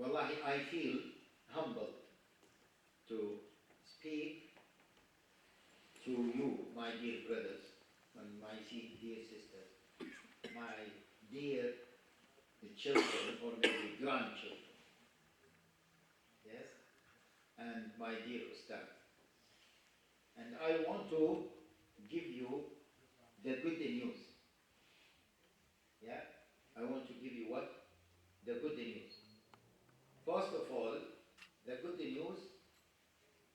Wallahi, I feel humbled to speak to you, my dear brothers, and my dear sisters, my dear children or maybe grandchildren, yes, and my dear Ustad. And I want to give you the good news. Yeah? I want to give you what? The good news. First of all, the good news,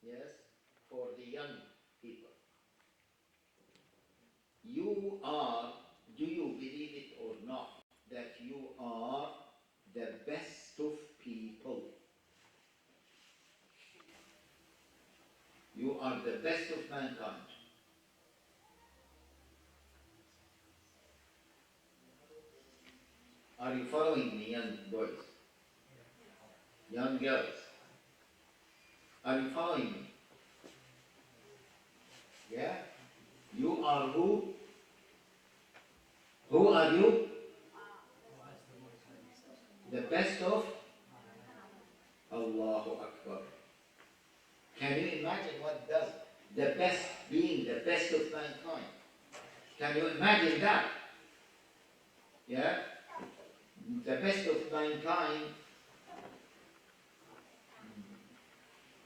yes, for the young people. You are, do you believe it or not, that you are the best of people? You are the best of mankind. Are you following me, young boys? Young girls? Are you following me? Yeah? You are who? Who are you? The best of? Allahu Akbar. Can you imagine what does the best being the best of mankind? Can you imagine that? Yeah? The best of mankind,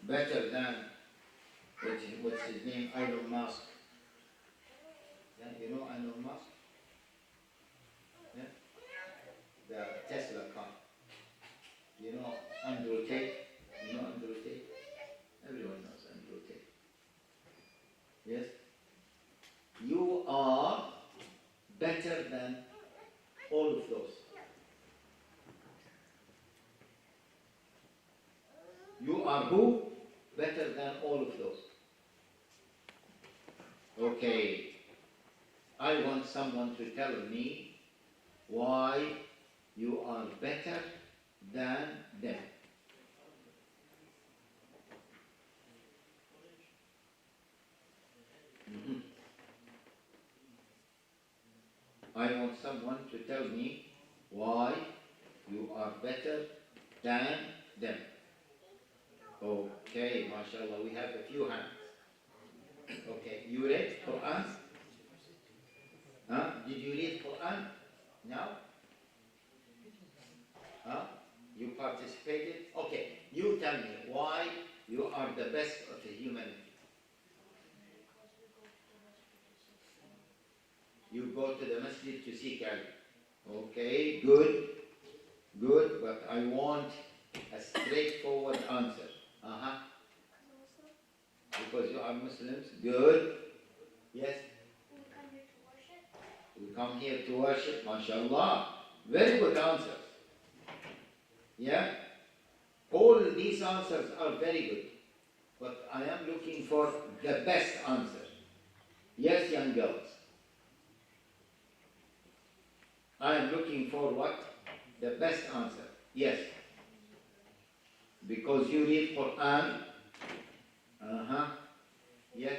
better than, what's his name, Elon Musk. Yeah? You know Elon Musk? Yeah? The Tesla car. You know Andrew Tate? You know Andrew Tate? Everyone knows Andrew Tate. Yes? You are better than all of those. You are who? Better than all of those. Okay. I want someone to tell me why you are better than them. I want someone to tell me why you are better than them. Okay, mashallah, we have a few hands. Okay, you read Quran? Huh? Did you read Quran? No? Huh? You participated? Okay, you tell me why you are the best of the humanity. You go to the masjid to seek ilm. Okay, good, good, but I want a straightforward answer. Because you are Muslims, good. Yes? We come here to worship, mashallah. Very good answers. Yeah? All these answers are very good. But I am looking for the best answer. Yes, young girls? I am looking for what? The best answer. Yes. Because you read Quran. Yes.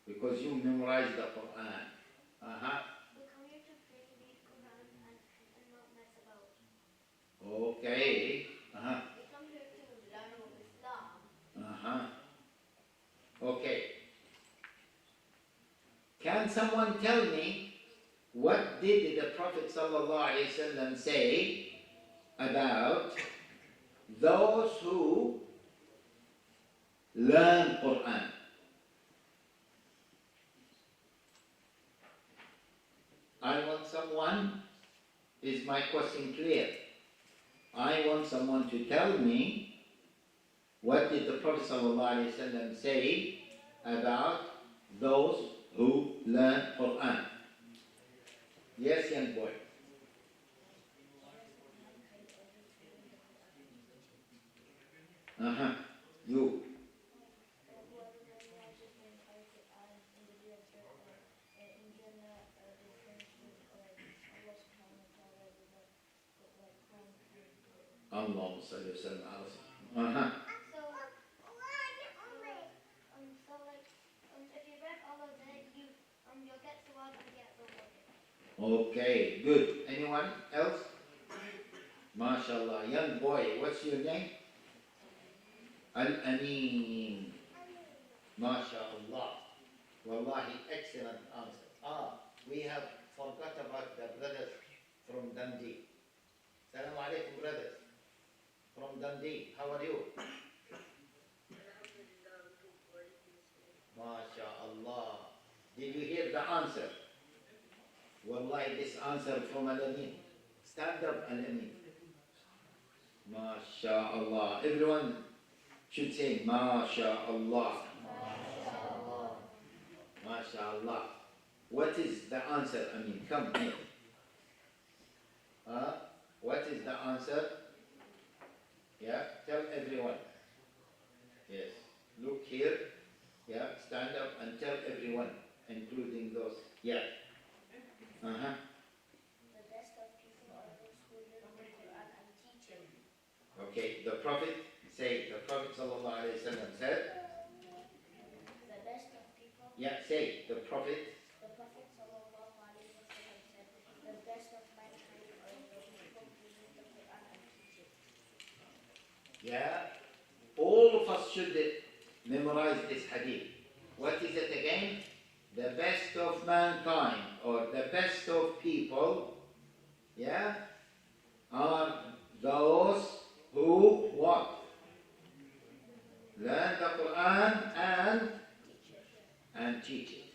Because you memorize the Quran. We come here to pray, read Quran, and not mess about. Okay. We come here to learn about Islam. Okay. Can someone tell me what did the Prophet ﷺ say about those who learn Quran? I want someone, is my question clear? I want someone to tell me what did the Prophet ﷺ say about those who learn Quran. Yes, young boy. You. Allahumma salli wa sallam ala Rasulillah. If you read all of that, you'll get Sawab and get rewarded. Okay, good. Anyone else? MashaAllah. Young boy, what's your name? Al-Amin. MashaAllah. Wallahi, excellent answer. We have forgot about the brothers from Dundee. Salaam alaikum, brothers. From Dundee. How are you? MashaAllah. Did you hear the answer? Wallahi, this answer from Al-Amin. Stand up, Al-Amin. MashaAllah. Everyone should say MashaAllah. MashaAllah. What is the answer? I mean, come here. What is the answer? Yeah, tell everyone. Yes, look here. Yeah, stand up and tell everyone, including those. Yeah. The best of people are those who learn the Quran and teach it. Okay, the Prophet sallallahu alaihi wasallam said. The best of people. Yeah, say the Prophet. The Prophet sallallahu alaihi wasallam said, the best of mankind are the people who learn the Quran and teach it. Yeah, all of us should memorize this hadith. What is it again? The best of mankind, or the best of people, yeah, are those who what? Learn the Quran and teach it.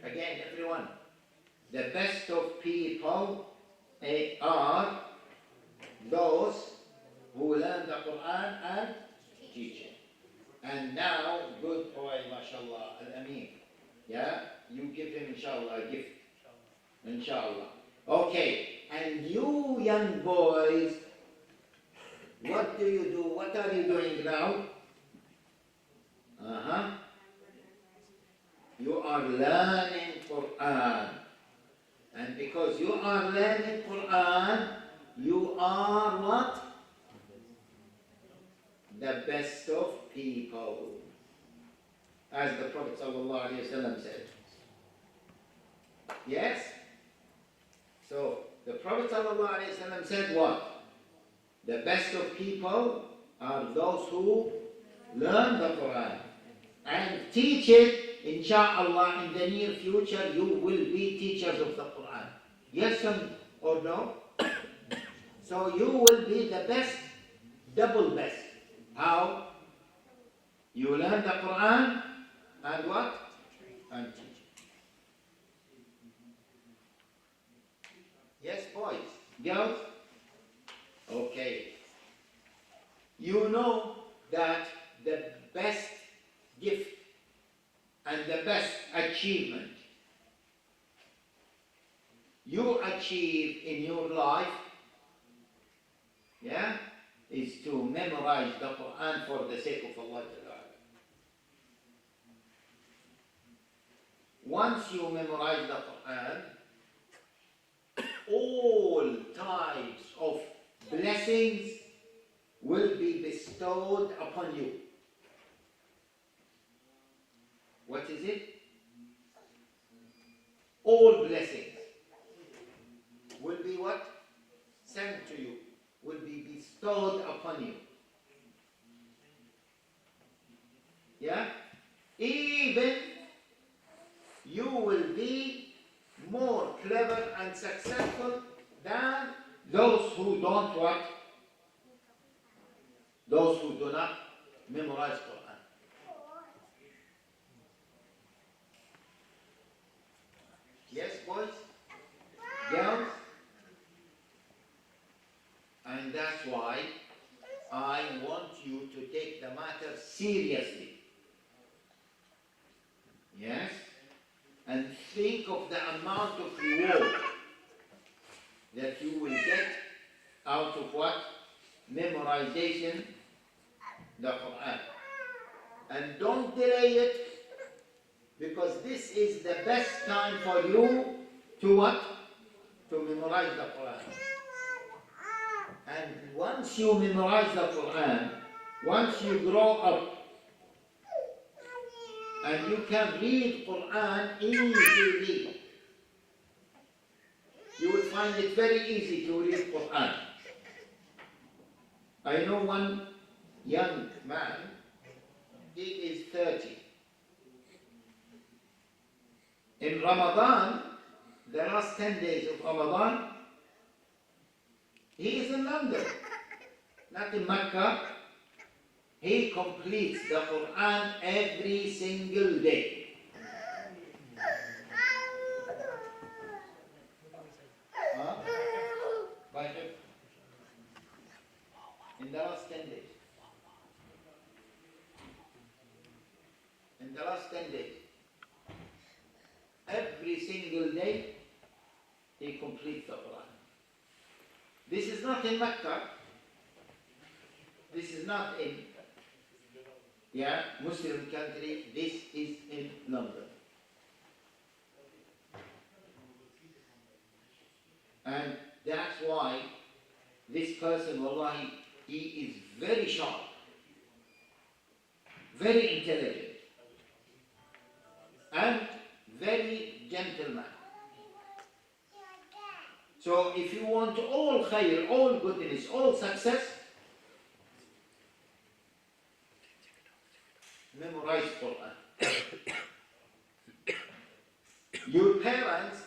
Again, everyone, the best of people are those who learn the Quran and teach it. And now, good boy, mashallah, Al-Amin. Yeah, you give him, inshallah, a gift. Inshallah. Okay, and you young boys, what do you do? What are you doing now? You are learning Quran. And because you are learning Quran, you are what? The best of people. As the Prophet ﷺ said. Yes? So, the Prophet ﷺ said what? The best of people are those who learn the Quran and teach it. Insha'Allah, in the near future, you will be teachers of the Quran. Yes or no? So, you will be the best, double best. How? You learn the Quran and what? And teach it. Yes, boys? Girls? Okay. You know that the best gift and the best achievement you achieve in your life, yeah, is to memorize the Quran for the sake of Allah. Once you memorize the Quran, all types of blessings will be bestowed upon you. What is it? All blessings will be what? Sent to you, will be bestowed upon you. Yeah? Even you will be more clever and successful than those who don't what? Those who do not memorize Quran. Yes, boys? Girls? And that's why I want you to take the matter seriously. Yes? And think of the amount of reward that you will get out of what? Memorization, the Quran. And don't delay it, because this is the best time for you to what? To memorize the Quran. And once you memorize the Quran, once you grow up, and you can read Quran easily, you will find it very easy to read Quran. I know one young man, he is 30. In Ramadan, the last 10 days of Ramadan, he is in London, not in Mecca. He completes the Quran every single day. By him. In the last 10 days. In the last 10 days. Every single day, he completes the Quran. This is not in Mecca. This is not in Muslim country. This is in London. And that's why this person, wallahi, he is very sharp, very intelligent, and very gentleman. So if you want all khair, all goodness, all success, memorize Quran. Your parents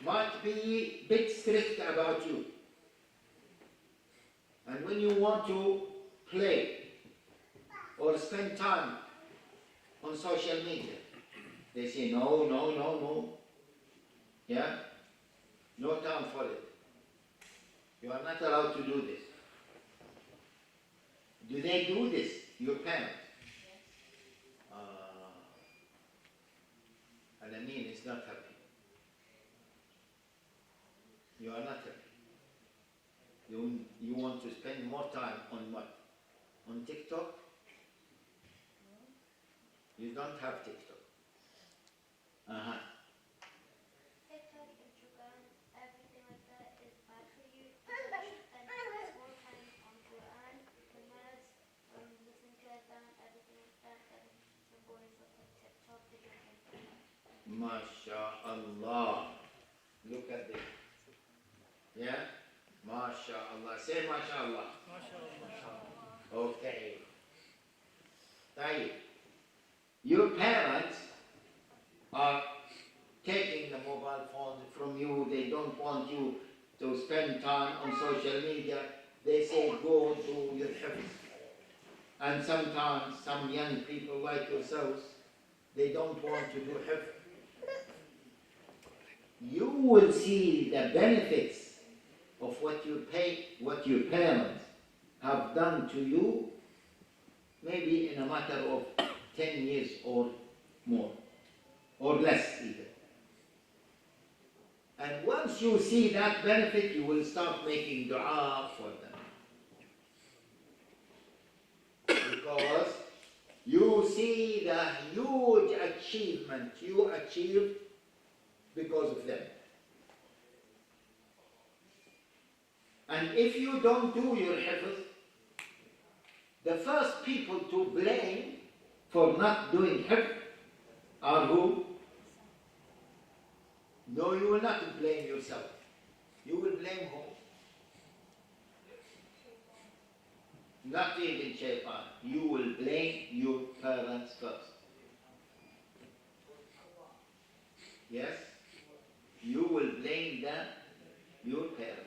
might be a bit strict about you. And when you want to play or spend time on social media, they say, no. Yeah? No time for it. You are not allowed to do this. Do they do this, your parents? Al-Amin is not happy. You are not happy. You want to spend more time on what? On TikTok? You don't have TikTok. TikTok, Instagram, everything like that is bad for you. You should spend more time on Quran, Namaz, listening to Adhan, everything like that, than the boring stuff like TikTok, video games. MashaAllah. Look at this. Yeah? MashaAllah. Say MashaAllah. Okay. Tayyib. Your parents are taking the mobile phone from you. They don't want you to spend time on social media. They say go do your hifz. And sometimes some young people like yourselves, they don't want to do hifz. You will see the benefits of what your parents have done to you, maybe in a matter of 10 years or more, or less even. And once you see that benefit, you will start making dua for them. Because you see the huge achievement you achieved because of them. And if you don't do your hifz, the first people to blame for not doing hifz are who? No, you will not blame yourself. You will blame who? Not even shaitan. You will blame your parents first. Yes? You will blame them, your parents.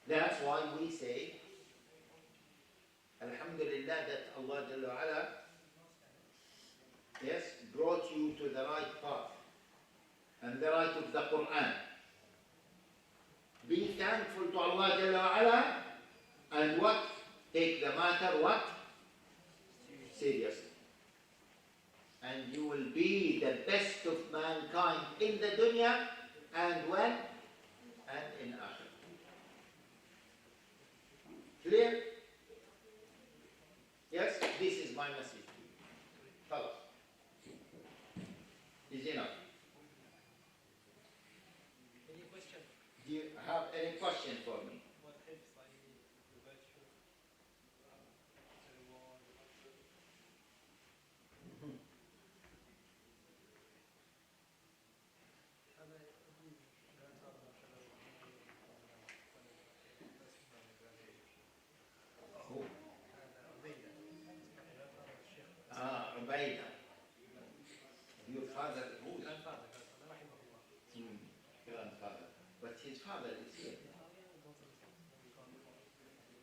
That's why we say, Alhamdulillah, that Allah Jalla wa Ala, yes, brought you to the right path and the right of the Quran. Be thankful to Allah Jalla wa Ala and what? Take the matter what? Seriously. And you will be the best of mankind in the dunya and when? And in akhirah. Clear? Yes, this is my message to you. Follow. Is enough. Any question? Do you have any question for me? What helps like the virtue? here.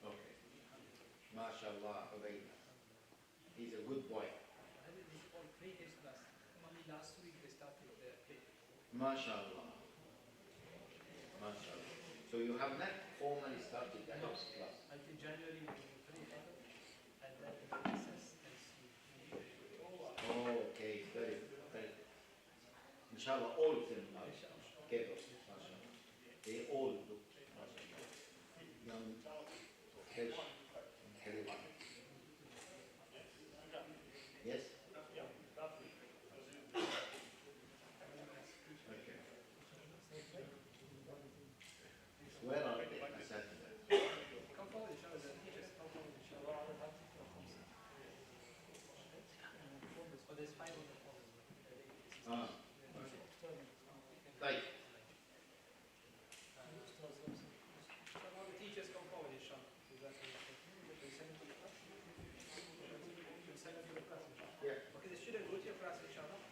Okay. MashaAllah, Ubaydah. He's a good boy. Only last week they started their play. MashaAllah. MashaAllah. So you have not formally started the house class? Until January we will play and then recess and see. Oh, okay. Very good. Very good. Inshallah, all of them are capable. MashaAllah. They all look, MashaAllah, young, fresh, and healthy. Yes? Okay. Where are they? Asatidha? Come forward, inshallah. The teachers come forward, inshallah. Oh, there's 5 on the phone. Ah, okay. Right. All the teachers come forward, inshallah. Is that what you send them to the class? You send them to the class, inshallah. Yeah. Okay, the student go to your class, inshallah.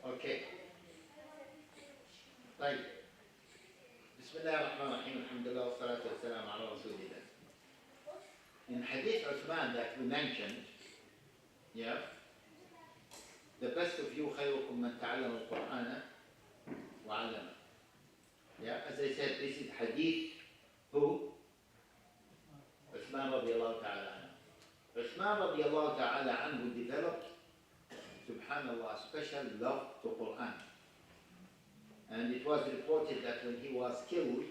Okay. طيب. بسم الله الرحمن الرحيم. الحمد لله والصلاة والسلام على رسول الله. In Hadith Uthman that we mentioned, yeah, the best of you خيركم من تعلم القرآن وعلمه. Yeah, as I said, this is Hadith who? Uthman radiallahu ta'ala anhu. Uthman radiallahu ta'ala anhu developed, subhanallah, special love to Quran. And it was reported that when he was killed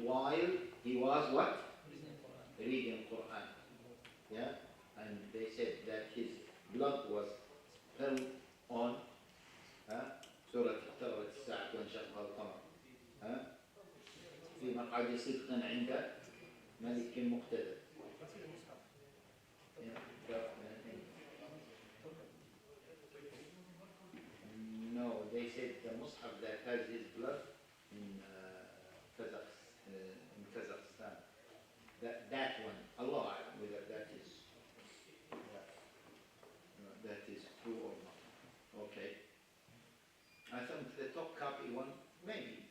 while he was what? Reading Quran. Yeah? And they said that his blood was spilled on سورة اقتربت الساعة وانشقها القمر. في مقعد صدق عند ملك مقتدر. No, they said the Mus'haf that has his blood in Kazakhstan. That one, Allah, whether that is true or not. Okay. I think the top copy one, maybe.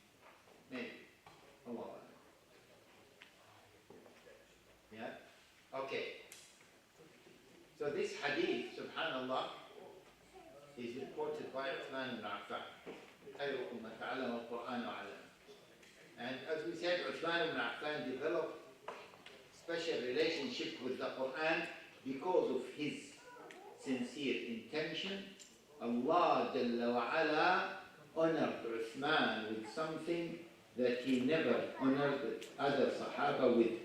Allah. Yeah. Okay. So this hadith, subhanallah, is reported by Uthman ibn Affan. خيركم من تعلم القرآن وعلمه. And as we said, Uthman ibn Affan developed special relationship with the Quran because of his sincere intention. Allah Jalla wa Ala honored Uthman with something that he never honored other Sahaba with,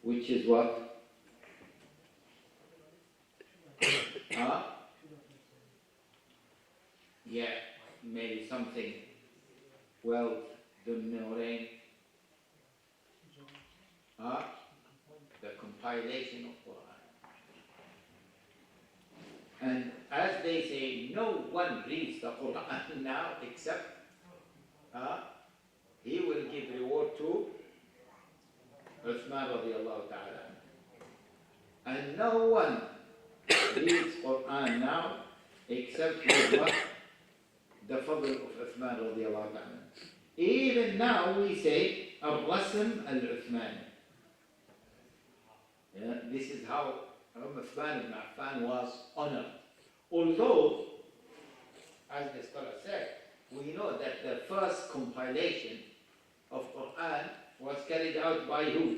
which is what? Yeah, maybe something, wealth, dunya, the compilation of Quran. And as they say, no one reads the Quran now except he will give reward to Uthman radiallahu ta'ala. And no one reads Quran now except with what? The fadl of Uthman radiallahu ta'ala. Even now we say al-Rasm al-Uthmani. Yeah, this is how Uthman ibn Affan was honored. Although, as the scholar said, we know that the first compilation out by who?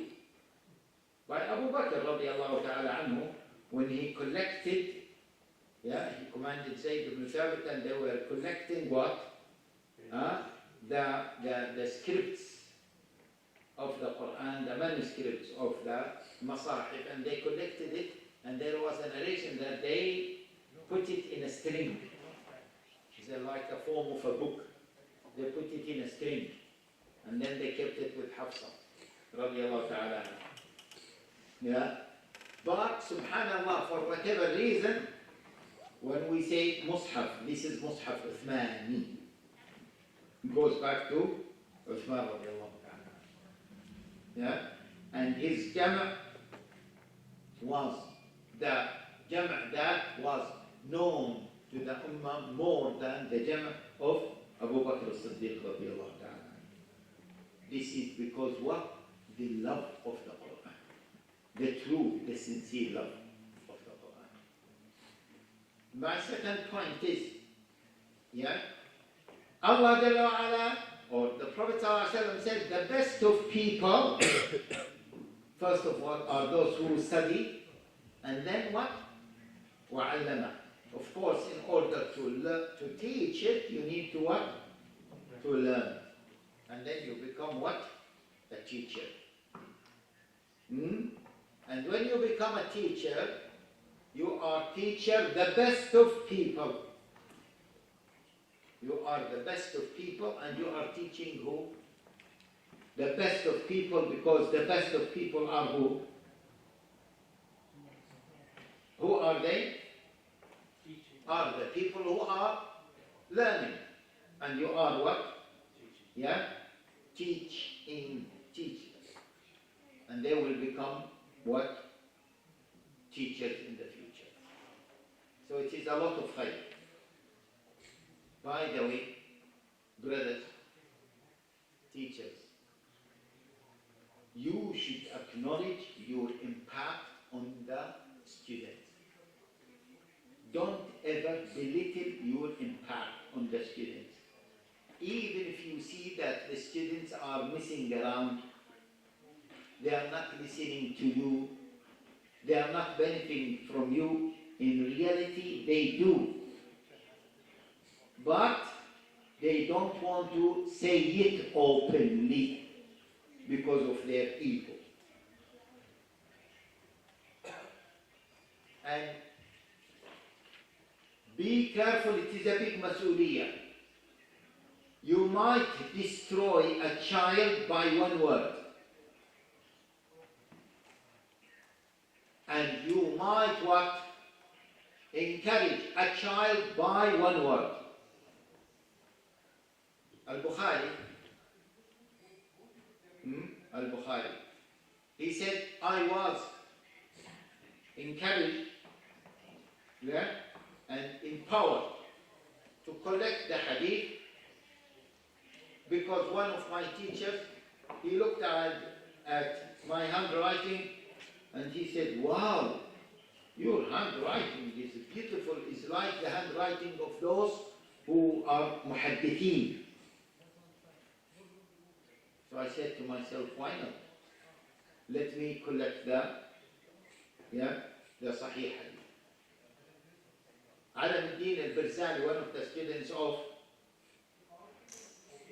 By Abu Bakr radiallahu ta'ala anhu, when he collected, he commanded Zayd ibn Thabit, and they were collecting what? The scripts of the Quran, the manuscripts of the Masahif, and they collected it, and there was a narration that they put it in a string. It's like a form of a book. They put it in a string, and then they kept it with Hafsa radiallahu ta'ala. But subhanallah, for whatever reason, when we say Mus'haf, this is Mus'haf Uthmani. It goes back to Uthman radiallahu ta'ala. And his jama' was the jama' that was known to the Ummah more than the jama' of Abu Bakr as-Siddiq radiallahu ta'ala. This is because what? The love of the Quran. The true, the sincere love of the Quran. My second point is, Allah Jalla wa Ala, or the Prophet ﷺ said, the best of people, first of all, are those who study, and then what? وَعَلَّمَ. Of course, in order to teach it, you need to what? To learn. And then you become what? A teacher. And when you become a teacher, you are teacher, the best of people. You are the best of people, and you are teaching who? The best of people, because the best of people are who? Who are they? Are the people who are learning. And you are what? Teaching teachers. And they will become what? Teachers in the future. So it is a lot of khayr. By the way, brothers, teachers, you should acknowledge your impact on the students. Don't ever belittle your impact on the students. Even if you see that the students are messing around, they are not listening to you, they are not benefiting from you, in reality they do. But they don't want to say it openly because of their ego. And be careful, it is a big mas'uliyah. You might destroy a child by one word. And you might what? Encourage a child by one word. Al-Bukhari, he said, I was encouraged and empowered to collect the hadith because one of my teachers, he looked at my handwriting and he said, wow, your handwriting is beautiful. It's like the handwriting of those who are muhaddithin. So I said to myself, why not? Let me collect the Sahih Hadith. Alam al-Din al-Barzali, one of the students of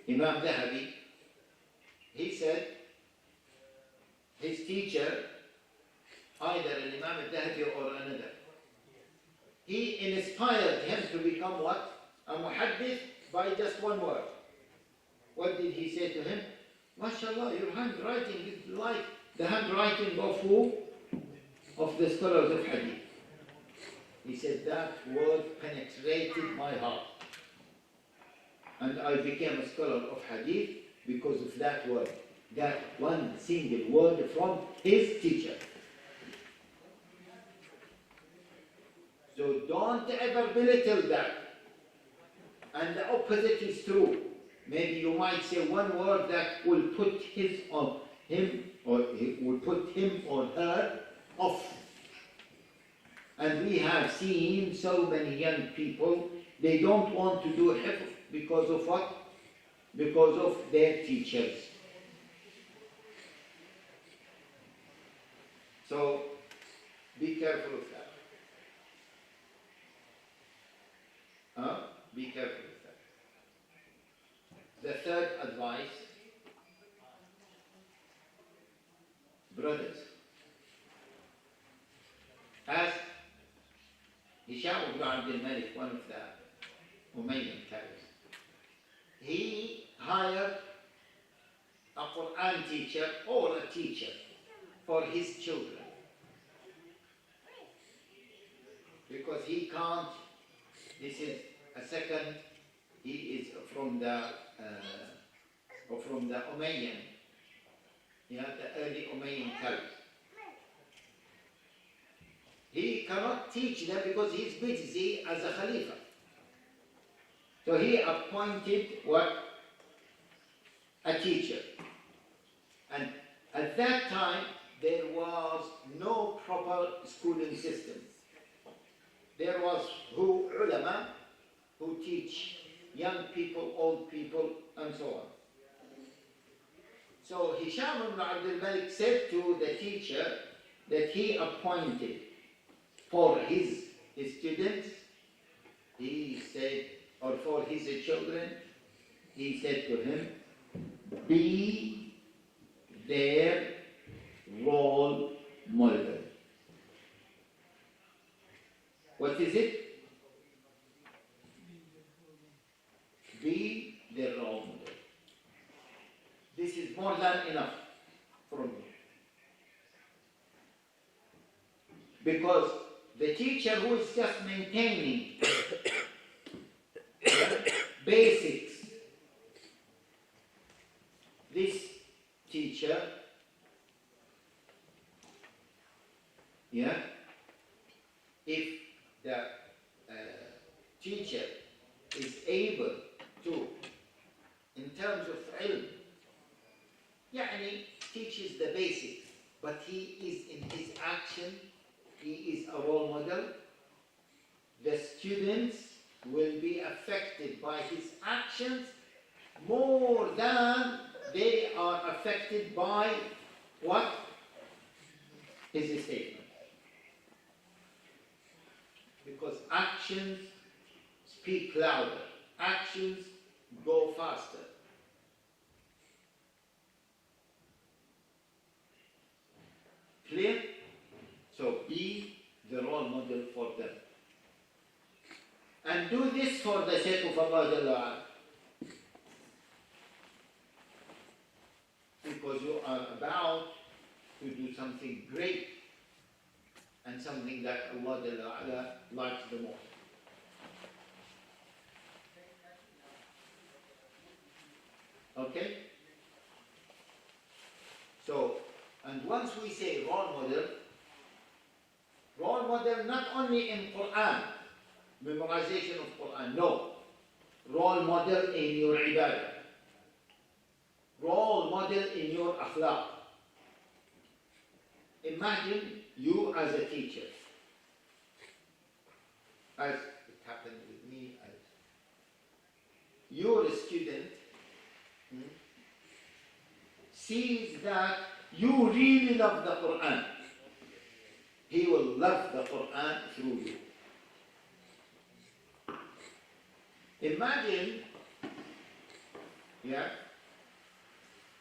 Imam Dhahabi, he said his teacher, either an Imam al-Dhahabi or another, he inspired him to become what? A muhaddith by just one word. What did he say to him? MashaAllah, your handwriting is like the handwriting of who? Of the scholars of hadith. He said that word penetrated my heart. And I became a scholar of hadith because of that word. That one single word from his teacher. So don't ever belittle that. And the opposite is true. Maybe you might say one word that will put him or her off. And we have seen so many young people, they don't want to do hifz because of what? Because of their teachers. So be careful of that. Be careful of that. The third advice, brothers, as Hisham ibn Abdul Malik, one of the Umayyan caliph, he hired a Quran teacher or a teacher for his children. Because he can't, this is a second, he is from the Umayyan, the early Umayyan caliph. He cannot teach them because he is busy as a Khalifa. So he appointed what? A teacher. And at that time, there was no proper schooling system. There was ulama who teach young people, old people, and so on. So Hisham ibn Abdul Malik said to the teacher that he appointed for his students, he said, or for his children, he said to him, be their role model. What is it? Be their role model. This is more than enough from you. Because the teacher who is just maintaining basics, this teacher, if the teacher is able to, in terms of ilm, teaches the basics, but he is in his action, he is a role model, the students will be affected by his actions more than they are affected by what? His statement. Because actions speak louder, actions go faster. Clear? So be the role model for them. And do this for the sake of Allah Jalla wa'ala. Because you are about to do something great and something that Allah Jalla wa'ala likes the most. Okay? So, and once we say role model not only in Quran, memorization of Quran, no. Role model in your ibadah. Role model in your akhlaq. Imagine you as a teacher, as it happened with me, as your student sees that you really love the Quran. He will love the Quran through you. Imagine,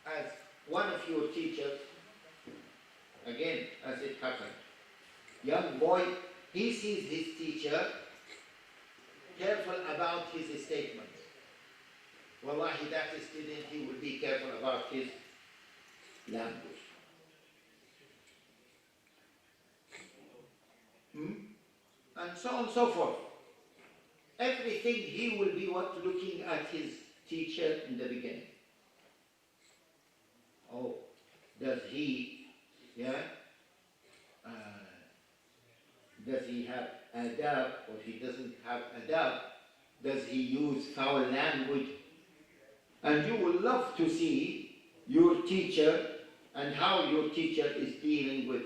as one of your teachers, again, as it happened, young boy, he sees his teacher careful about his statements. Wallahi, that student, he will be careful about his language. And so on and so forth. Everything he will be looking at his teacher in the beginning. Oh, does he, does he have adab or he doesn't have adab? Does he use foul language? And you will love to see your teacher and how your teacher is dealing with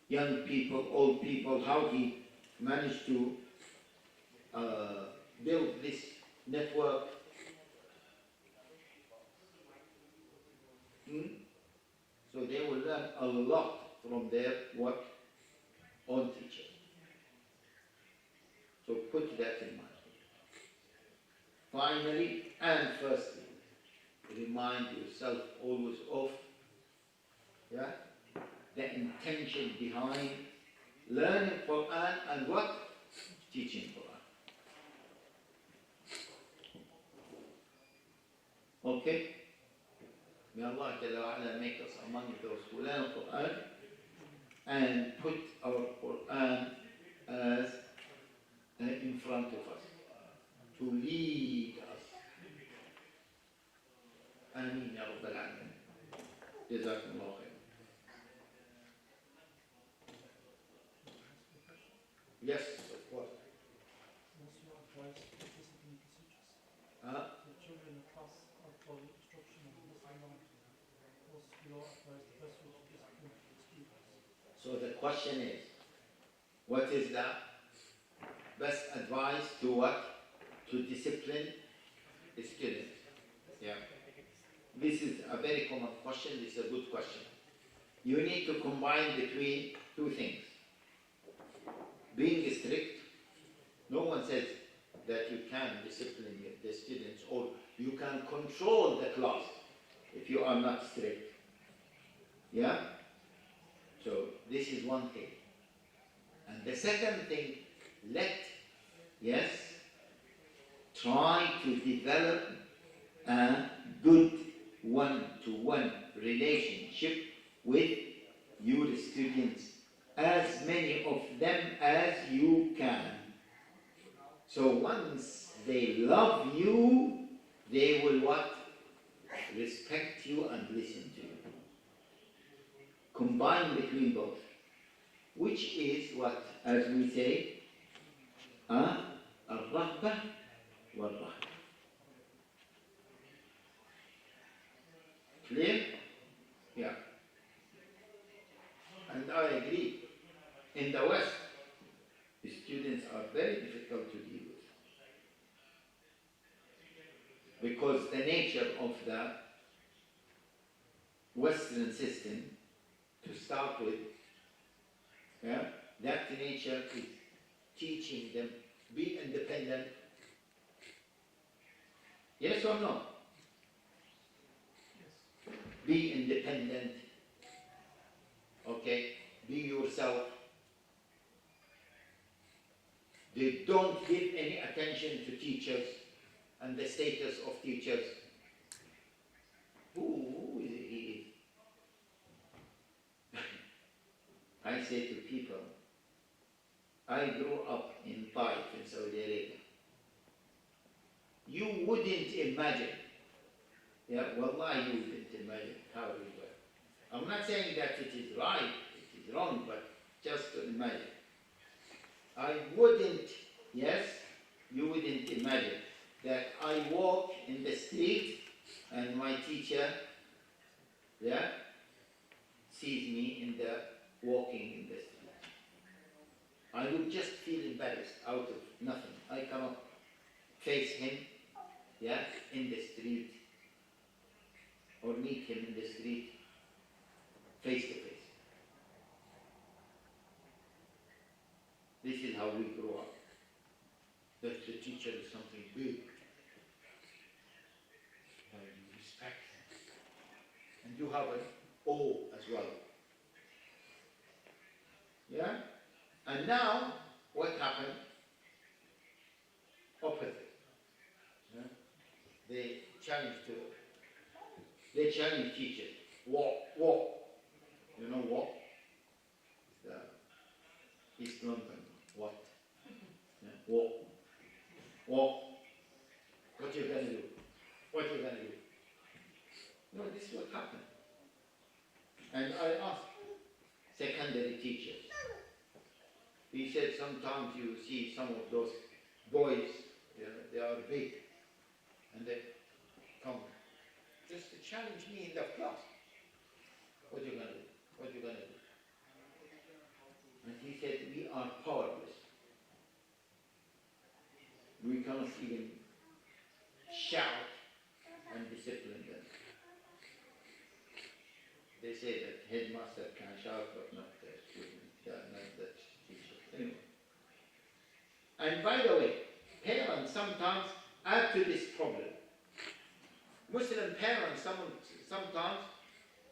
young people, old people, how he managed to build this network. So they will learn a lot from their what? Own teacher. So put that in mind. Finally and firstly, remind yourself always of the intention behind learning Quran and what? Teaching Quran. Okay? May Allah Jalla wa Ala make us among those who learn Quran and put our Quran as in front of us, to lead us. Ameen ya Rabbal Alamin. Jazakumullah khair. Yes, of course. What's your advice for discipline procedures? The children in the class are following instruction and listening on. What's your advice, the best way to discipline the students? So the question is, what is the best advice to what? To discipline the students. Yeah. This is a very common question. This is a good question. You need to combine between two things. Being strict, no one says that you can discipline the students or you can control the class if you are not strict. Yeah? So this is one thing. And the second thing, try to develop a good one-to-one relationship with your students, as many of them as you can. So once they love you, they will what? Respect you and listen to you. Combine between both. Which is what, as we say, al-rahbah wal-rahbah. Clear? Yeah. And I agree. In the West, the students are very difficult to deal with. Because the nature of the Western system, to start with, that nature is teaching them, be independent. Yes or no? Yes. Be independent. Okay? Be yourself. They don't give any attention to teachers and the status of teachers. Who is he? I say to people, I grew up in Taif in Saudi Arabia. You wouldn't imagine, wallahi you wouldn't imagine how we were. I'm not saying that it is right, it is wrong, but just to imagine. I wouldn't, you wouldn't imagine that I walk in the street and my teacher, sees me in the walking in the street. I would just feel embarrassed out of nothing. I cannot face him, in the street, or meet him in the street, face to face. This is how we grow up. That the teacher is something big. And you respect him. And you have an awe as well. Yeah? And now, what happened? Opposite. They challenge teachers. Walk. You know walk? The East London. What? Walk. What you gonna do? No, this is what happened. And I asked secondary teachers. He said sometimes you see some of those boys, they are big, and they come just to challenge me in the class. What you gonna do? And he said, we are powerless. We cannot even shout and discipline them. they say that headmaster can shout, but not the student, not the teacher. Anyway. And by the way, parents sometimes add to this problem. Muslim parents sometimes,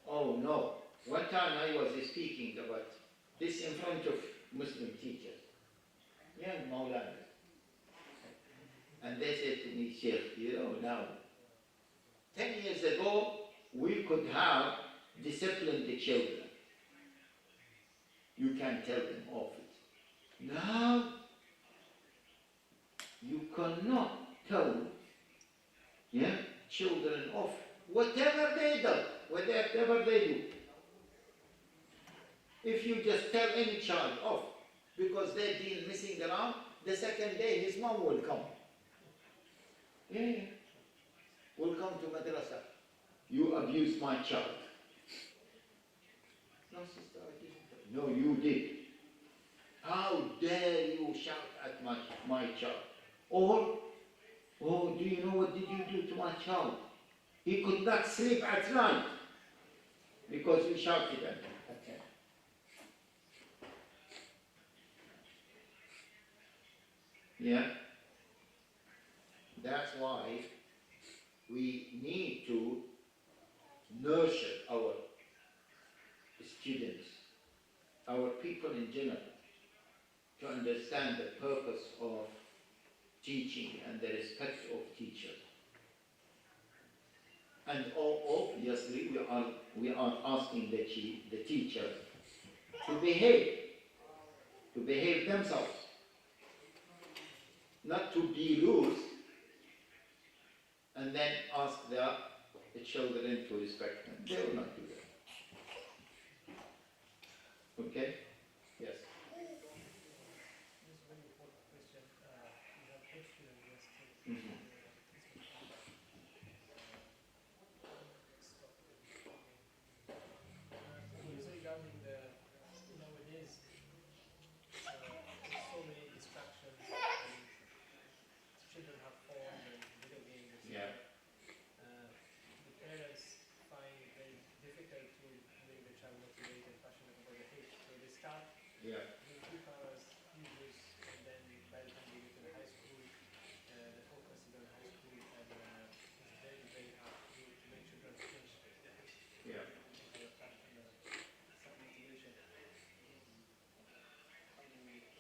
oh no. One time I was speaking about this in front of Muslim teachers, young Maulana. And they said to me, Sheikh, now, 10 years ago, we could have disciplined the children. You can tell them off it. Now, you cannot tell children off whatever they do. If you just tell any child off because they've been messing around, the second day his mom will come. Will come to madrasa. You abused my child. No, sister, I didn't. No, you did. How dare you shout at my child? Or, oh, do you know what did you do to my child? He could not sleep at night because you shouted at him. Okay. Yeah? That's why we need to nurture our students, our people in general, to understand the purpose of teaching and the respect of teachers. And obviously we are asking the teachers to behave themselves, not to be loose and then ask the children to respect them. They will not do that. Okay? Yes.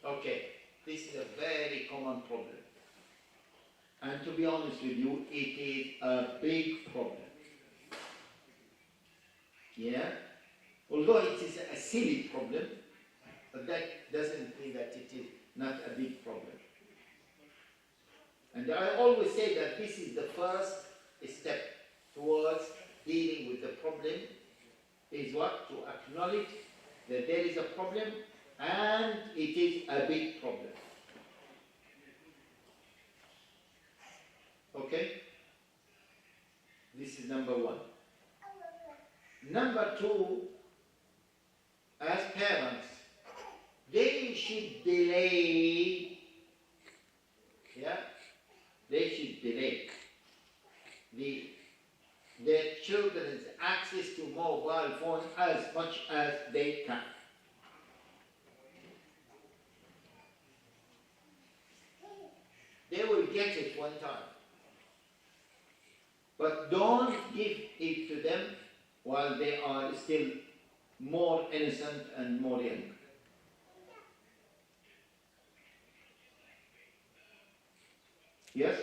Okay, this is a very common problem. And to be honest with you, it is a big problem. Yeah? Although it is a silly problem, but that doesn't mean that it is not a big problem. And I always say that this is the first step towards dealing with the problem, is what? To acknowledge that there is a problem and it is a big problem. Okay? This is number one. Number two, as parents, they should delay, they should delay their children's access to mobile phones as much as they can. They will get it one time. But don't give it to them while they are still more innocent and more young. Yes?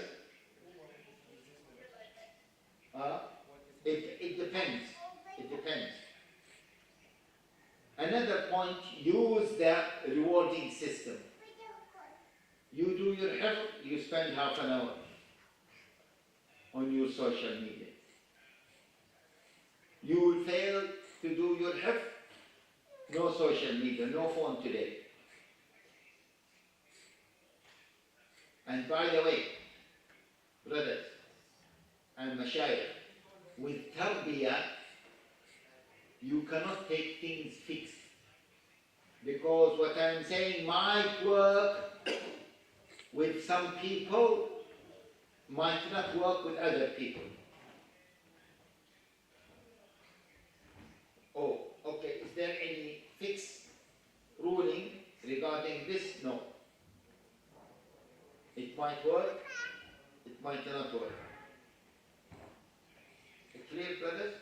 It depends. It depends. Another point, use the rewarding system. You do your hifz, you spend half an hour on your social media. You will fail to do your hifz, no social media, no phone today. And by the way, brothers and mashayikh, with tarbiyah, you cannot take things fixed. Because what I'm saying might work with some people, might not work with other people. might work, it might not work. Clear, brothers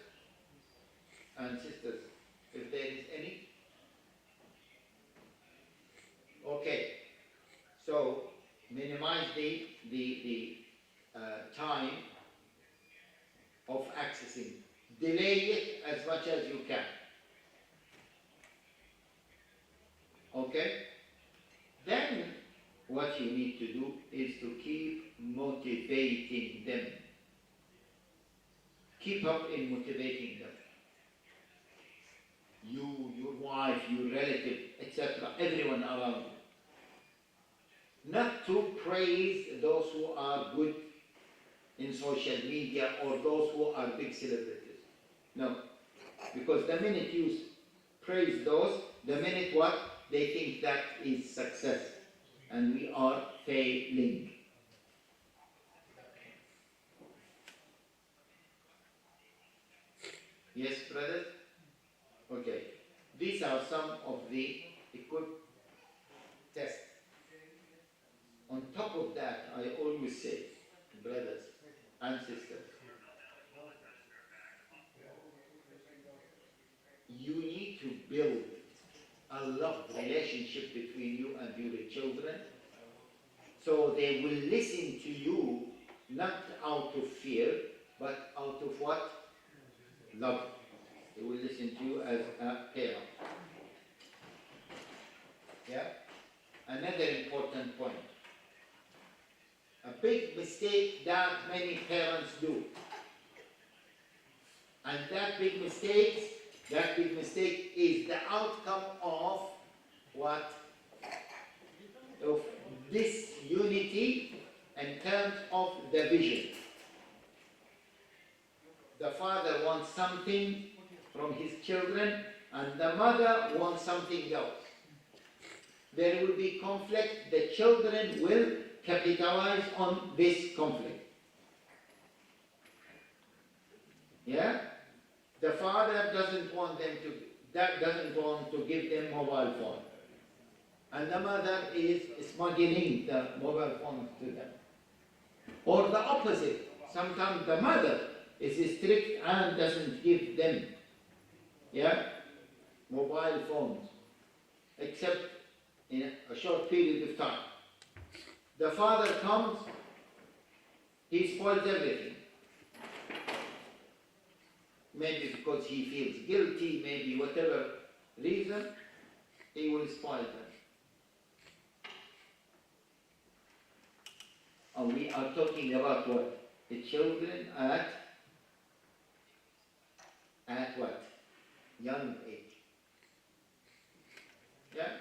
and sisters, if there is any? Okay, so minimize the time of accessing. Delay it as much as you can. Okay? Then what you need to do is to keep motivating them. Keep up in motivating them. You, your wife, your relative, etc., everyone around you. Not to praise those who are good in social media or those who are big celebrities. No. Because the minute you praise those, the minute what? They think that is success. And we are failing. Yes, brothers? Okay. These are some of the equipped tests. On top of that, I always say, brothers and sisters, you need to build a love relationship between you and your children, so they will listen to you not out of fear, but out of what? Love. They will listen to you as a parent. Yeah? Another important point. A big mistake that many parents do. And that big mistake is the outcome of what? Of disunity in terms of the vision. The father wants something from his children and the mother wants something else. There will be conflict. The children will capitalize on this conflict. Yeah? The father doesn't want to give them mobile phone. And the mother is smuggling the mobile phone to them. Or the opposite. Sometimes the mother is strict and doesn't give them mobile phones, except in a short period of time. The father comes, he spoils everything. Maybe because he feels guilty, maybe whatever reason, he will spoil them. And we are talking about what? The children at what? Young age. Yeah?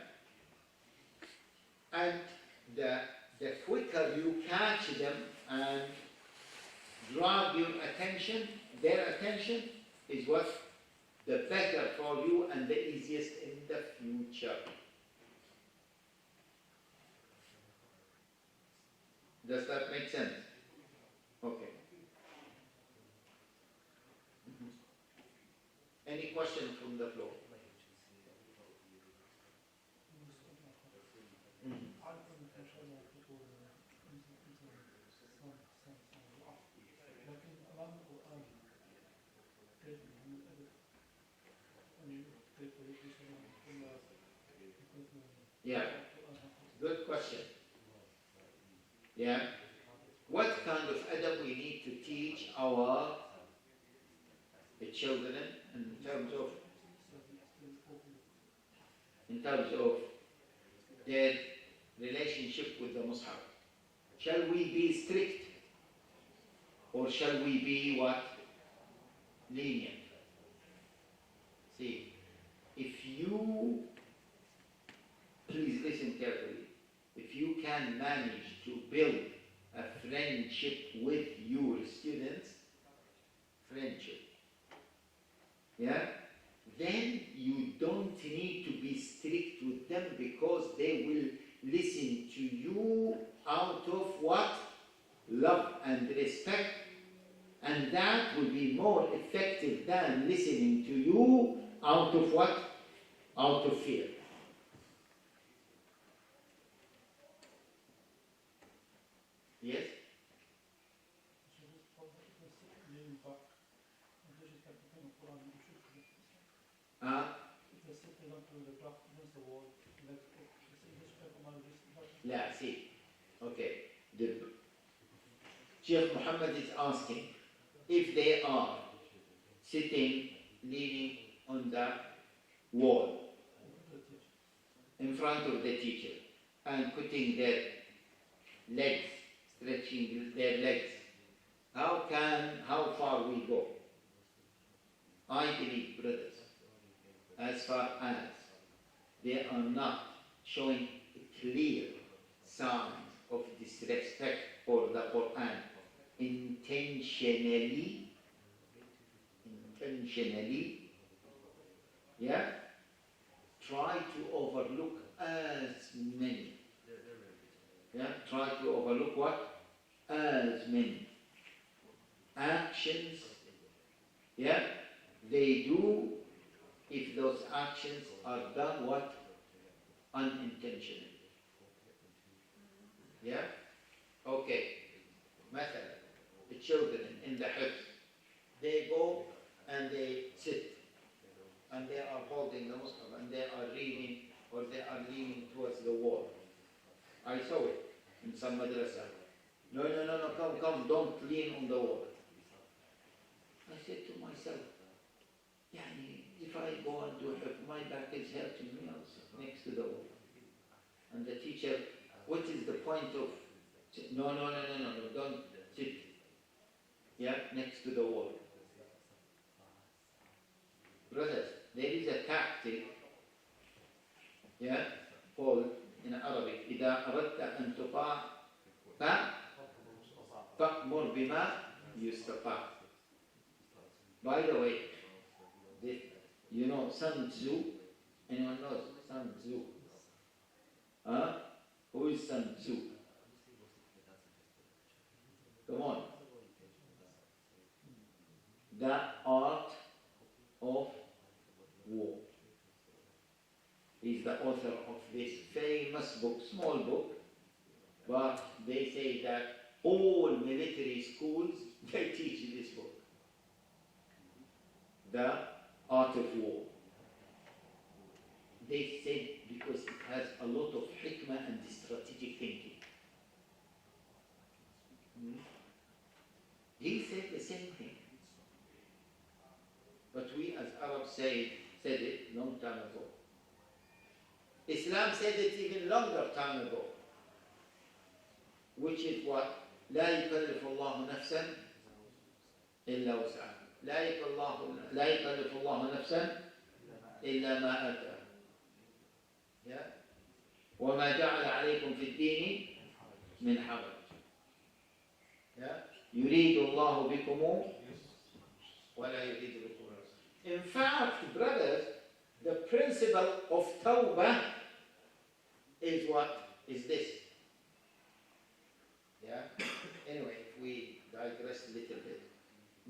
And the quicker you catch them and grab your attention, their attention, is what? The better for you and the easiest in the future. Does that make sense? Okay. Any question from the floor? Yeah, good question. Yeah, what kind of adab we need to teach our children in terms of their relationship with the Mus'haf? Shall we be strict or shall we be what? Lenient. See, if you, please listen carefully, if you can manage to build a friendship with your students, then you don't need to be strict with them, because they will listen to you out of what? Love and respect. And that will be more effective than listening to you out of what? Out of fear. Yes? So this problem, if they sit leaning back, and they just get the thing of Quran, you should forget this. If they sit, they don't do the back against the wall, legs up, they say, this type of man, this, لا, see. Okay. The Sheikh Muhammad is asking if they are sitting, leaning on the wall in front of the teacher and putting their legs, stretching their legs. How far we go? I believe, brothers, as far as they are not showing clear signs of disrespect for the Quran intentionally, yeah, try to overlook as many. Yeah, try to overlook what? As many actions, yeah, they do if those actions are done what? Unintentionally. Yeah? Okay. مثلا, the children in the hifz, they go and they sit and they are holding the Mus'haf and they are reading or they are leaning towards the wall. I saw it in some madrasa. No, come, don't lean on the wall. I said to myself, if I go and do it, my back is hurting me also, next to the wall. And the teacher, what is the point of, no, don't sit, yeah, next to the wall. Brothers, there is a tactic, yeah, called in Arabic, إذا أردت أن تطاع فأمر بما يستطاع. By the way, you know Sun Tzu? Anyone knows Sun Tzu? Huh? Who is Sun Tzu? Come on. The Art of War. He's the author of this famous book, small book, but they say that all military schools, they teach this book. The Art of War. They said because it has a lot of hikmah and strategic thinking. He said the same thing. But we as Arabs said it long time ago. Islam said it even longer time ago. Which is what? لا يكلف الله نفسا إلا وسعها. لا يكلف الله نفسا إلا ما آتاها. وما جعل عليكم في الدين من حرج. يريد الله بكم ولا يريد بكم العسر. In fact, brothers, the principle of tawbah is what? Is this. Anyway, if we digress a little bit,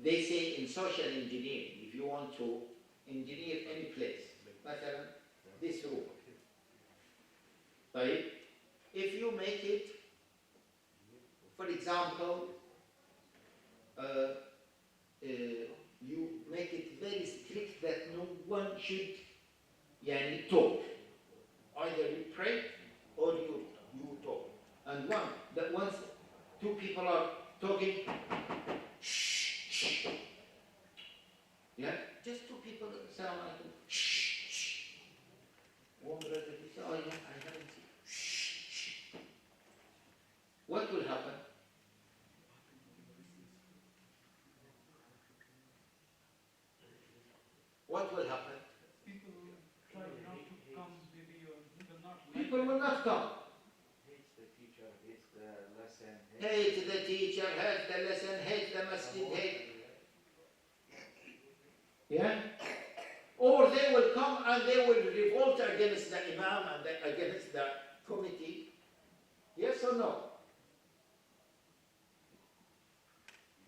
they say in social engineering, if you want to engineer any place, مثلا this room, right? If you make it, for example, you make it very strict that no one should talk. Either you pray or you talk. And once two people are talking, shh. Just two people sound like shh. One brother will say, oh yeah, I heard it. Shh. What will happen? What will happen? people try not to come, maybe, or even not. People will not come. Hates the teacher, hates the lesson. Hate the teacher, hate the lesson, hate the masjid, hate. Or they will come and they will revolt against the imam and against the committee. Yes or no?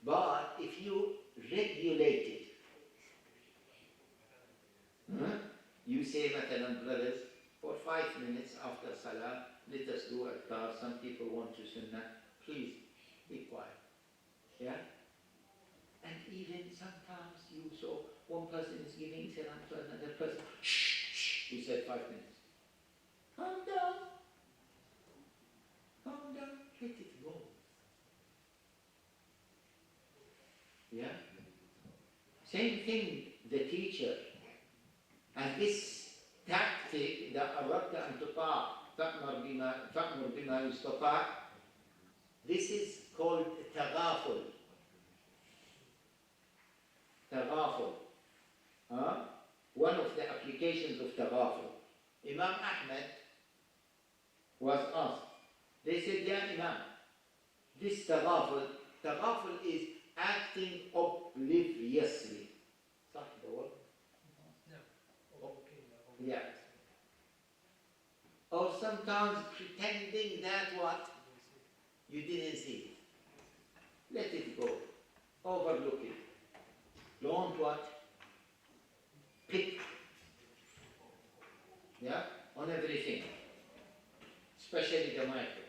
But if you regulate it, you say, مثلا, brothers, for 5 minutes after salah, let us do adhkar. Some people want to sunnah. Please be quiet. Yeah? And even sometimes you saw one person is giving salam to another person. Shh, shh. You said 5 minutes. Calm down. Calm down. Let it go. Yeah? Same thing, the teacher. And this tactic that أردت أن تطاع فأمر بما يستطاع, this is called تغافل. تغافل. One of the applications of تغافل. Imam Ahmed was asked. They said, Ya Imam, this تغافل is acting obliviously. صح the word? Yeah. Or sometimes pretending that what? You didn't see it. Let it go. Overlook it. Don't what? Pick. Yeah? On everything. Especially the micro.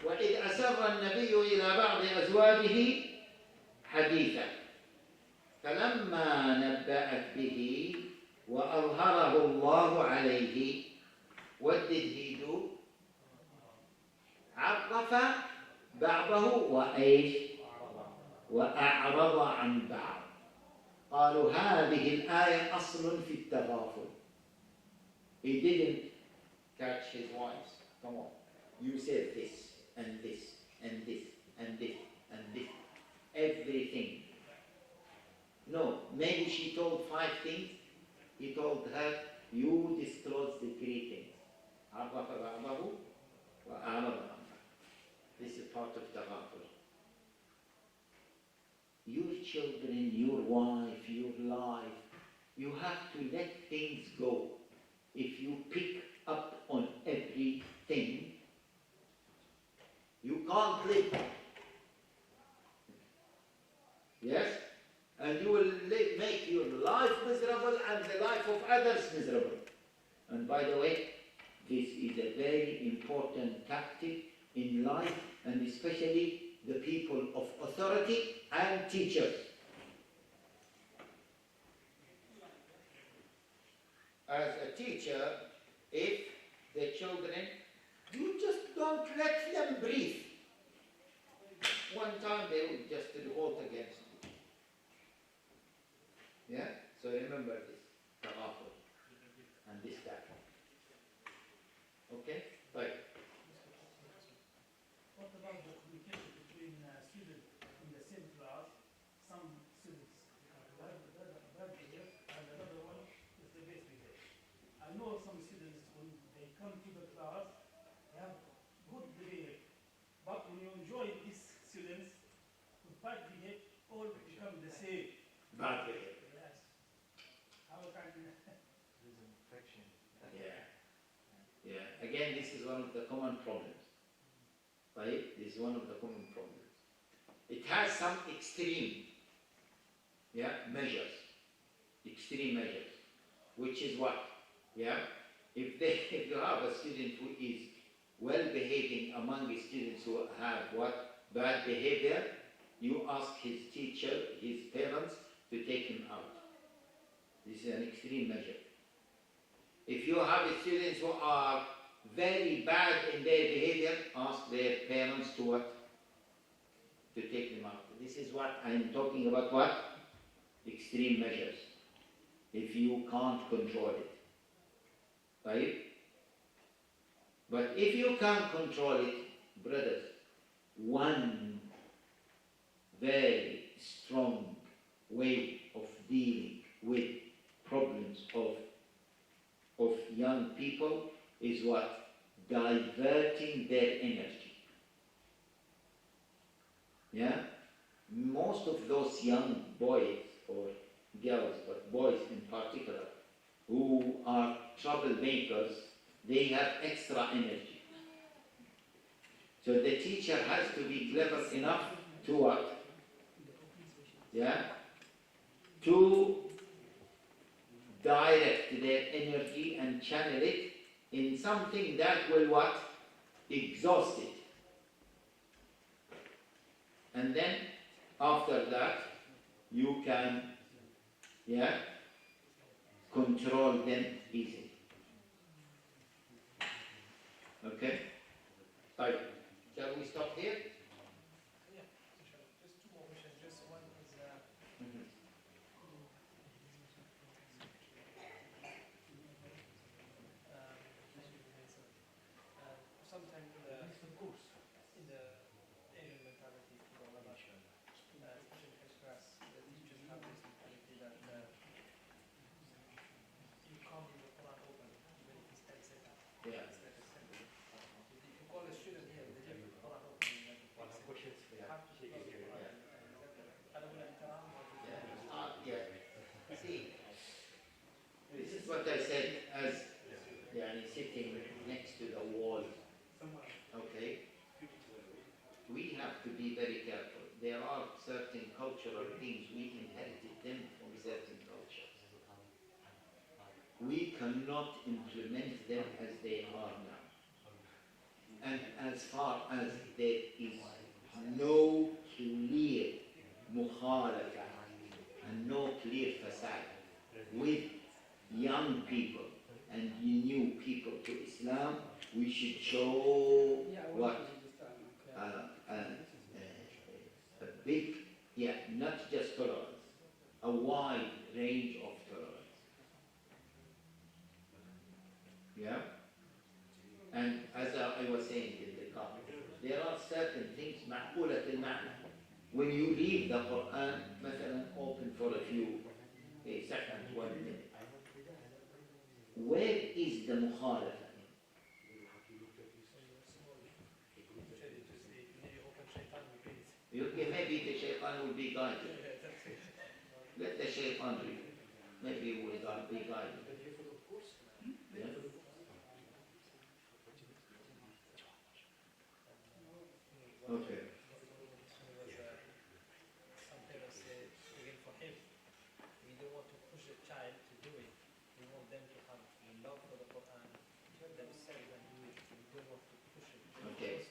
وإذ أسر النبي إلى بعض أزواجه حديثا فلما نبأت به وأظهره الله عليه, what did he do? عرف بعضه وإيش؟ وأعرض عن بعض. قالوا هذه الآية أصل في التغافل. He didn't catch his voice. Come on. You said this and this and this and this and this. Everything. No, maybe she told 5 things. He told her, you disclose the 3 things. عرف بعضه وأعرض عن بعض. This is part of تغافل. Your children, your wife, your life, you have to let things go. If you pick up on everything, you can't live. Yes? And you will make your life miserable and the life of others miserable. And by the way, this is a very important tactic in life, and especially the people of authority and teachers. As a teacher, if the children, you just don't let them breathe. One time they will just revolt against you. Yeah? So remember this, tawaful, and this tactic. Okay? Right. What about the communication between students in the same class? Some students have bad behavior and another one is the best behavior. I know some students, when they come to the class, they have good behavior. But when you join these students with bad behavior, all become the same. Bad behavior. Yes. How can you? There's an infection. Yeah. Yeah. Again, this is one of the common problems. Right? This is one of the common problems. It has some extreme measures. Extreme measures. Which is what? Yeah? If you have a student who is well behaving among the students who have what? Bad behavior, you ask his teacher, his parents, to take him out. This is an extreme measure. If you have students who are very bad in their behavior, ask their parents to what? To take them out. This is what I am talking about, what? Extreme measures. If you can't control it. Right? But if you can't control it, brothers, one very strong way of dealing with problems of young people is what? Diverting their energy. Yeah? Most of those young boys or girls, but boys in particular, who are troublemakers, they have extra energy. So the teacher has to be clever enough to what? Yeah? To direct their energy and channel it in something that will what? Exhaust it. And then after that, you can, control them easily. Okay? Right. Shall we stop here? Yeah, sure. Just two more questions. Just one is sometimes in the Asian mentality, especially in first class, the teachers have this mentality that you can't leave the Quran open even if it's 10 seconds. Yeah. It's like a second. If you call a student here, they leave the Quran open in like 10 seconds. They have to close the Quran. See, this is what I said as sitting next to the wall. Okay? We have to be very careful. There are certain cultural things we inherited them from certain cultures. We cannot implement them as they are now. And as far as there is no clear mukhalafa and no clear fasad with young people and new people to Islam, we should show a big, not just tolerance, a wide range of tolerance. Yeah? And as I was saying in the car, there are certain things معقولة المعنى. When you read the Quran, مثلا open for a few seconds, 1 minute. Where is the mukhalafa? Maybe the shaitan will be guided. Let the shaitan read. Maybe he will be guided. Yeah? Okay. Some parents say, again for him, we don't want to push a child to do it. We want them to have love for the Quran themselves and do it. We don't want to push it. Okay.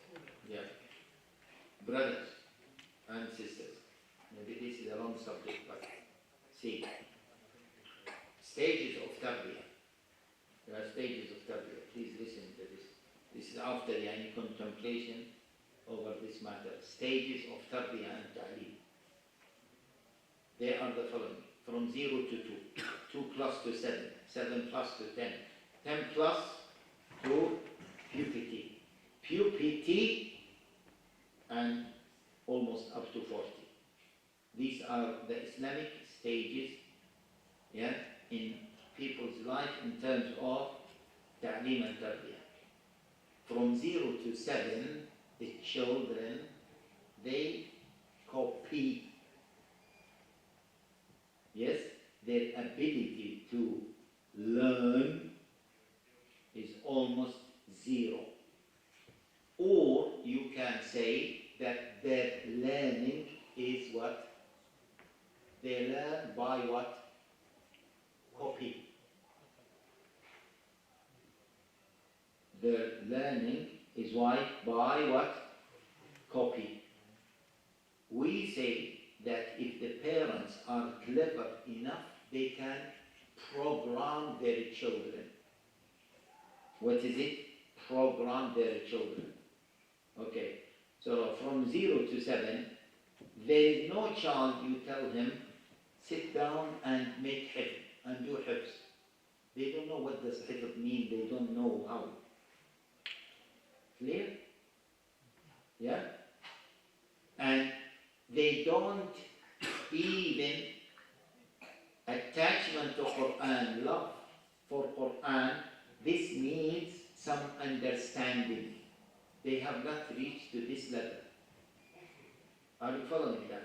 Yeah. Brothers and sisters, maybe this is a wrong subject, but see, stages of tarbiyah. There are stages of tarbiyah. Please listen to this. This is after any contemplation over this matter. Stages of tarbiyah and ta'lim. They are the following: from 0 to 2, 2 plus to 7, 7 plus to 10, 10 plus to puberty, puberty and almost up to 40. These are the Islamic stages, in people's life in terms of ta'lim and tarbiyah. From 0 to 7, the children, they copy. Yes, their ability to learn is almost 0. Or you can say that their learning is what? They learn by what? Copy. Their learning is by what? Copy. We say that if the parents are clever enough, they can program their children. What is it? Program their children. Okay. So from 0 to 7, there is no child you tell him, sit down and make hifz and do hifz. They don't know what does hifz mean. They don't know how. Clear? Yeah? And they don't even attachment to Quran, love for Quran. This needs some understanding. They have not reached to this level. Are you following that?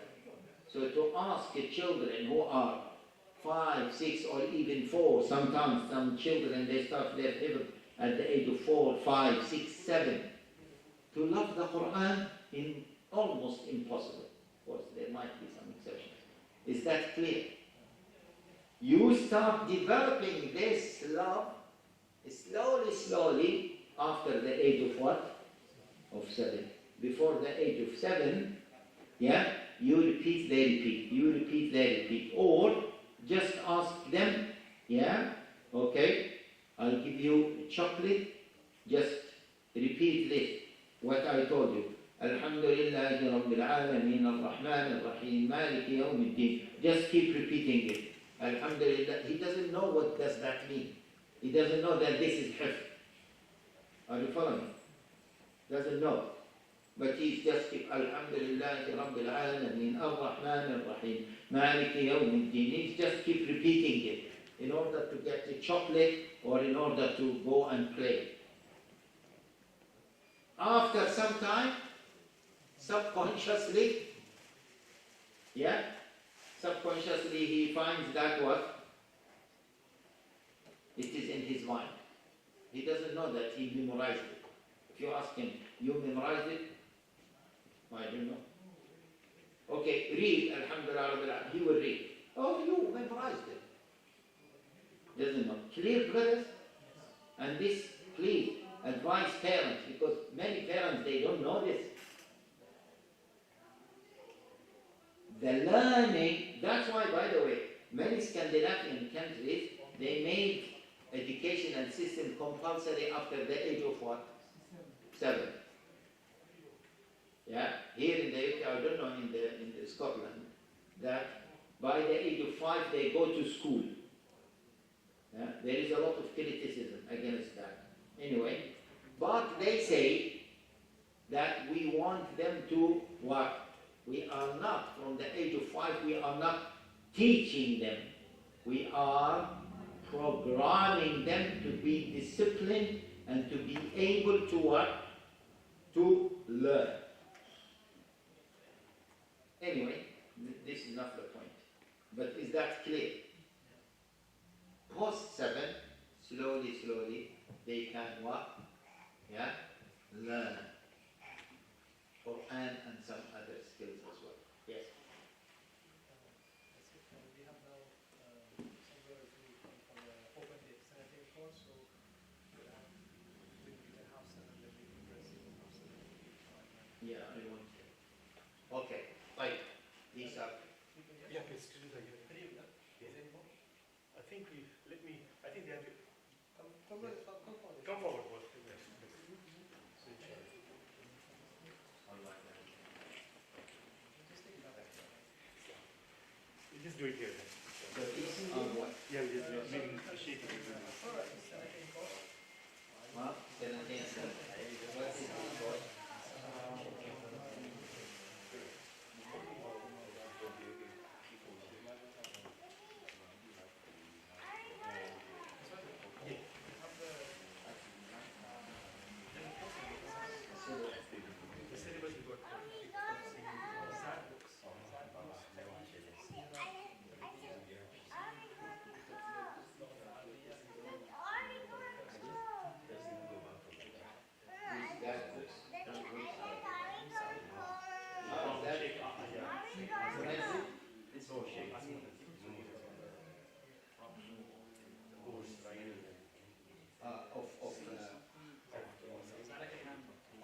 So to ask children who are 5, 6 or even 4, sometimes some children they start their hifz at the age of 4, 5, 6, 7, to love the Quran in almost impossible. Of course, there might be some exceptions. Is that clear? You start developing this love slowly after the age of what? Of 7. Before the age of 7, Yeah? You repeat, they repeat. You repeat, they repeat. Or just ask them, yeah? Okay? I'll give you chocolate. Just repeat this. What I told you. Alhamdulillahi Rabbil Alameen Ar-Rahman Ar-Rahim Maliki Yawmiddin. Just keep repeating it. Alhamdulillah. He doesn't know what does that mean. He doesn't know that this is hifz. Are you following me? Doesn't know. But he's just keep Alhamdulillahi Rabbil Alameen Ar-Rahman Ar-Rahim Maliki Yawmiddin. He's just keep repeating it in order to get the chocolate or in order to go and play. After some time, subconsciously, subconsciously he finds that what? It is in his mind. He doesn't know that he memorized it. If you ask him, you memorized it? I don't know. Okay, read, Alhamdulillah, he will read. Oh, you memorized it. Doesn't know. Clear, brothers? And this, please, advise parents, because many parents, they don't know this. The learning, that's why, by the way, many Scandinavian countries, they made education and system compulsory after the age of what? 7. Yeah, here in the UK, I don't know in the Scotland, that by the age of 5 they go to school. Yeah? There is a lot of criticism against that. Anyway, but they say that we want them to what? We are not, from the age of 5, we are not teaching them. We are programming them to be disciplined and to be able to what? To learn. Anyway, this is not the point. But is that clear? Post 7, slowly, they can what? Yeah? Learn Quran and some other skills as well. Yes? We have now somewhere to open the extended course, so we can have 7, then we can press it. Yeah, I want to. Okay, right. These are. Yeah, please. I think I think they have to come forward. You just do it here then. So these are what? Yeah, maybe the sheet. Huh? 17. What is this for? The syllabus we got.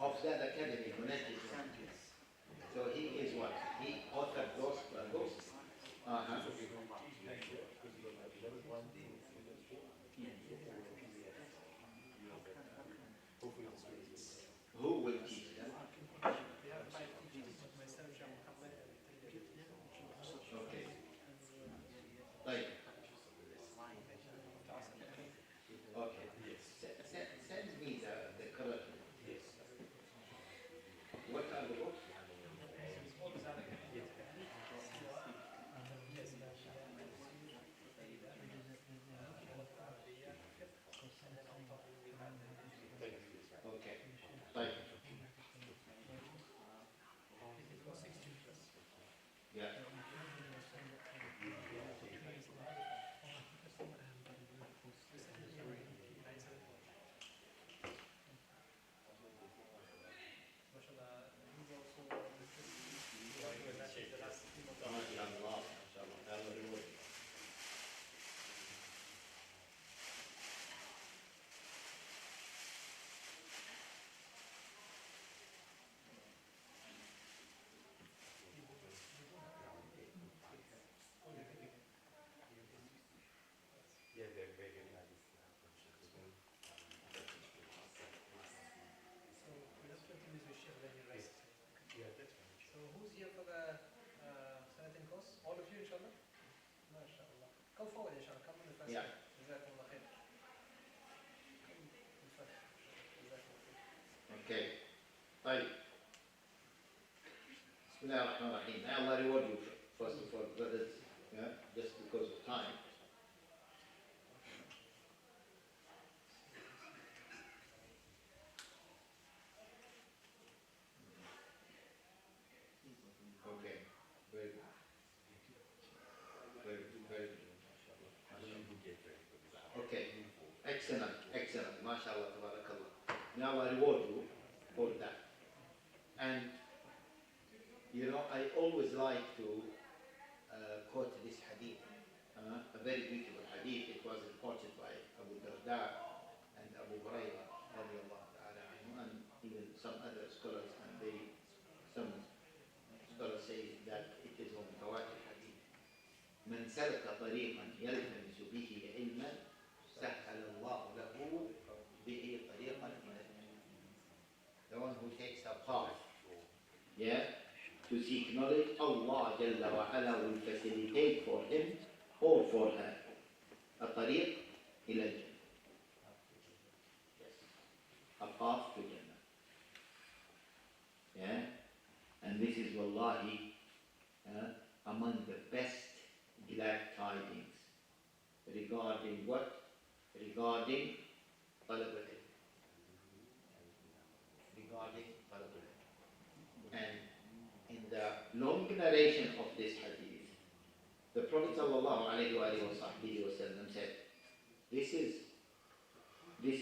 Of that academy, so he is what? He authored those books. Who will teach them? Okay. Like. Okay. Send me the curriculum. What are the books? Okay. Right. Yeah. So who's here for the Sanatin course? All of you, inshallah? MashaAllah. Come forward, inshallah. Come on the first Yeah. one. Jazakumullah khair. Come in front. Jazakumullah khair. Okay. طيب. بسم الله الرحمن الرحيم. May Allah reward you first of all, brothers, yeah, just because of time. Okay. Very good. Very good. Very good. Okay. Excellent. Excellent. MashaAllah. Tabarakallah. May Allah reward you for that. And you know, I always like to quote this hadith, a very beautiful hadith. It was reported by Abu Darda and Abu Hurairah, radiallahu ta'ala anhu, and even some other scholars, and some scholars say that it is a mutawatir hadith. من سلك طريقا يلتمس به علما سهل الله له به طريقا إلى الجنة. The one who takes a path, yeah, to seek knowledge, Allah Jalla wa Ala will facilitate for him or for her a tariq ila Jannah. Yes. A path to Jannah. Yeah? And this is wallahi among the best glad tidings regarding what? Regarding talab al-ilm. Regarding talab al-ilm. And in the long narration of this hadith, the Prophet sallallahu alaihi wasallam said, this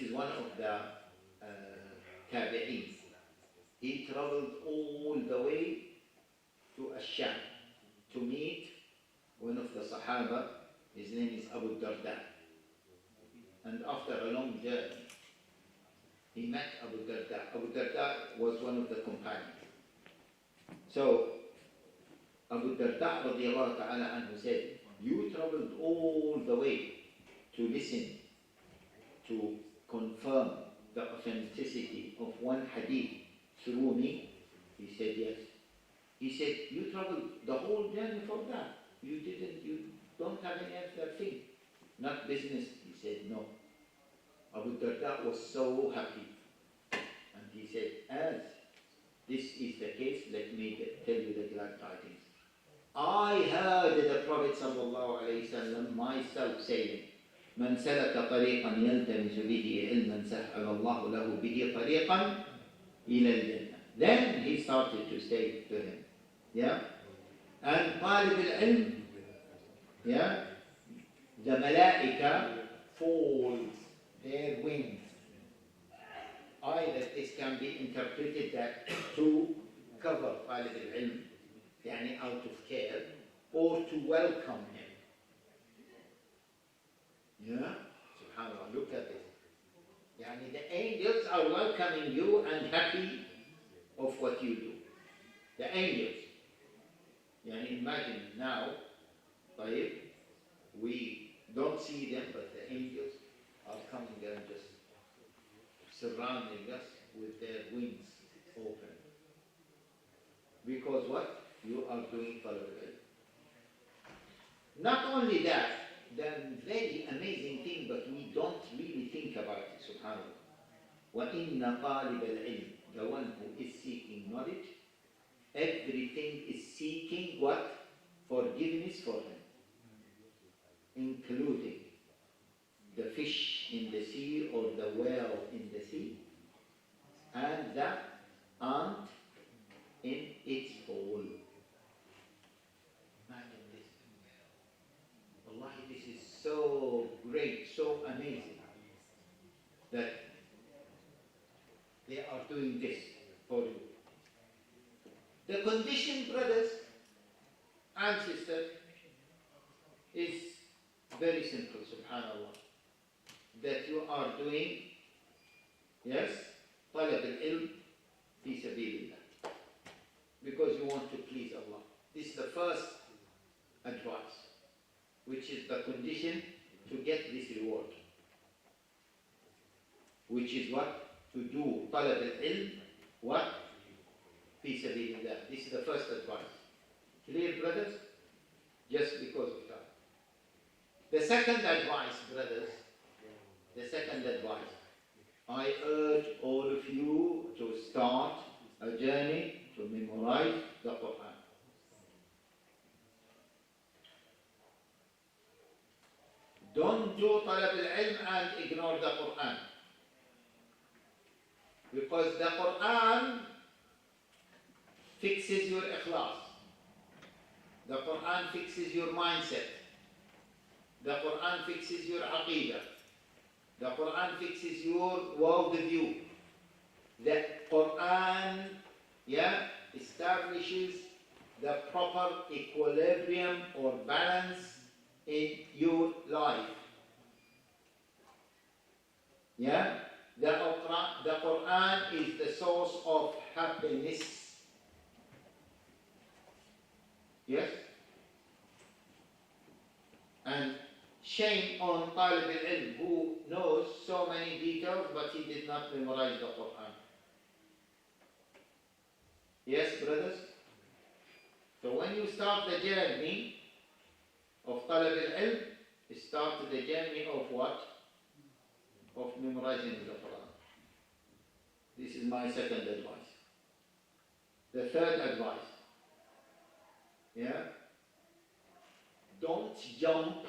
is one of the tabi'een. He traveled all the way to Ash-Sham to meet one of the Sahaba. His name is Abu Darda. And after a long journey, he met Abu Darda. Abu Darda was one of the companions. So, Abu Darda radiallahu ta'ala anhu said, you traveled all the way to listen, to confirm the authenticity of one hadith through me? He said, yes. He said, you traveled the whole journey for that. You don't have any other thing. Not business. He said, no. Abu Darda was so happy. And he said, as this is the case, let me tell you the glad tidings. I heard the Prophet sallallahu alayhi wasallam myself saying, من سلك طريقا يلتمس به علما سهل الله له به طريقا إلى الجنة. Then he started to say to him, yeah, and طالب العلم, yeah, the malaika folds their wings. Either this can be interpreted that to cover طالب العلم, يعني out of care, or to welcome him. Yeah? SubhanAllah, look at this. يعني the angels are welcoming you and happy of what you do. The angels. يعني imagine now, طيب, we don't see them, but the angels are coming and just surrounding us with their wings open. Because what? You are doing talab al-ilm. Not only that, the very amazing thing, but we don't really think about it, subhanAllah. وَإِنَّ طَالِبَ الْعِلْمِ, the one who is seeking knowledge, everything is seeking what? Forgiveness for him. Including the fish in the sea or the whale in the sea, and the ant in its hole. Imagine this. Wallahi, this is so great, so amazing that they are doing this for you. The condition, brothers and sisters, is very simple, subhanAllah. That you are doing, yes, talab al-ilm fi sabilillah. Because you want to please Allah. This is the first advice, which is the condition to get this reward. Which is what? To do talab al-ilm, what? fi sabilillah. This is the first advice. Clear, brothers? Just because of time. The second advice, brothers, I urge all of you to start a journey to memorize the Quran. Don't do talab al-ilm and ignore the Quran. Because the Quran fixes your ikhlas. The Quran fixes your mindset. The Quran fixes your aqidah. The Quran fixes your worldview. The Quran, establishes the proper equilibrium or balance in your life. The Quran is the source of happiness. Yes? And shame on Talib al-Ilm who knows so many details but he did not memorize the Quran. Yes, brothers? So when you start the journey of Talib al-Ilm, start the journey of what? Of memorizing the Quran. This is my second advice. The third advice. Don't jump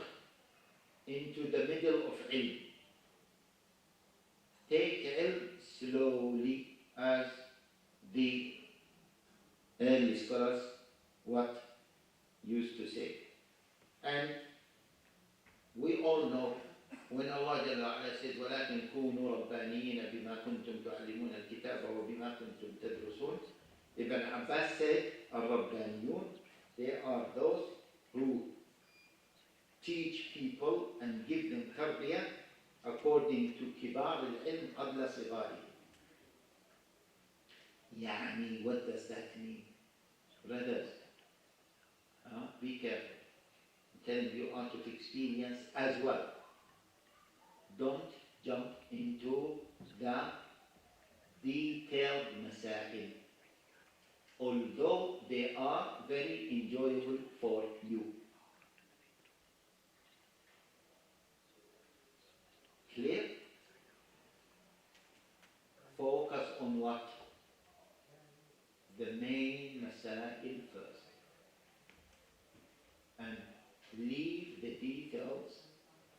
into the middle of ilm. Take ilm slowly, as the early scholars used to say. And we all know when Allah Jalla wa Ala says وَلَكِنْ كُونُوا رَبَّانِيِّينَ بِمَا كُنْتُمْ تُعَلِّمُونَ الْكِتَابَ وَبِمَا كُنْتُمْ تَدْرُسُونَ. Ibn Abbas said الرَّبَّانِيُّونَ, they are those who teach people and give them tarbiyah according to kibar al-ilm qabla sigari. Yani, what does that mean? Brothers, be careful. I'm telling you out of experience as well. Don't jump into the detailed masail, although they are very enjoyable for you. Clear? Focus on what? The main masail first. And leave the details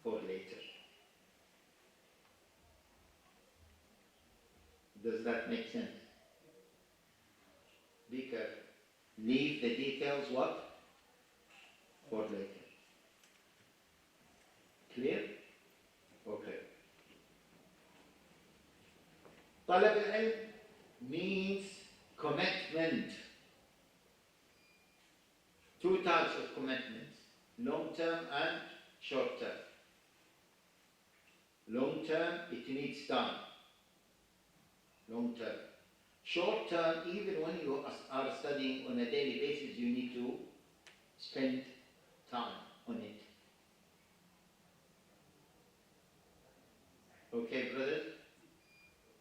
for later. Does that make sense? Be careful. Leave the details what? For later. Clear? Okay. Talab al-ilm means commitment. Two types of commitments, long-term and short-term. Long-term, it needs time. Long-term. Short-term, even when you are studying on a daily basis, you need to spend time on it. Okay, brothers?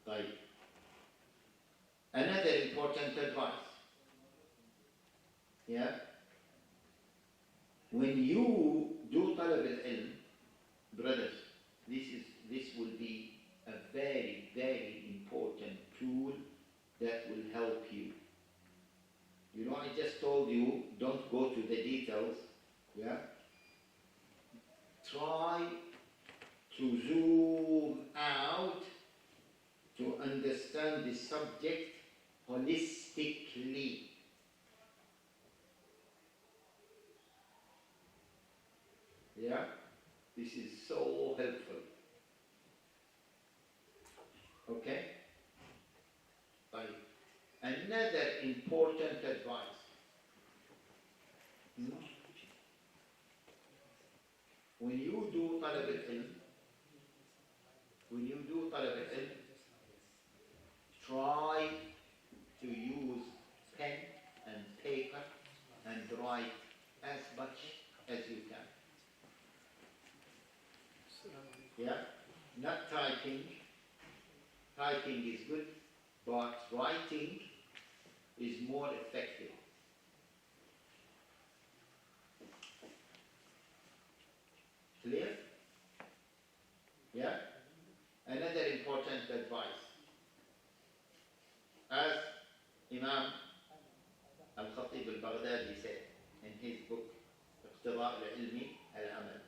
Right. Another important advice. When you do talab al-ilm, brothers, this will be a very, very important tool that will help you. You know, I just told you, don't go to the details. Try to zoom out to understand the subject holistically. This is so helpful. Okay? Right. Another important advice. When you do talab al-ilm, try to use pen and paper and write as much as you can. Not typing. Typing is good, but writing is more effective. Clear? Yeah? Another important advice. As Imam al-Khatib al-Baghdadi said in his book, اقتضاء العلم العمل.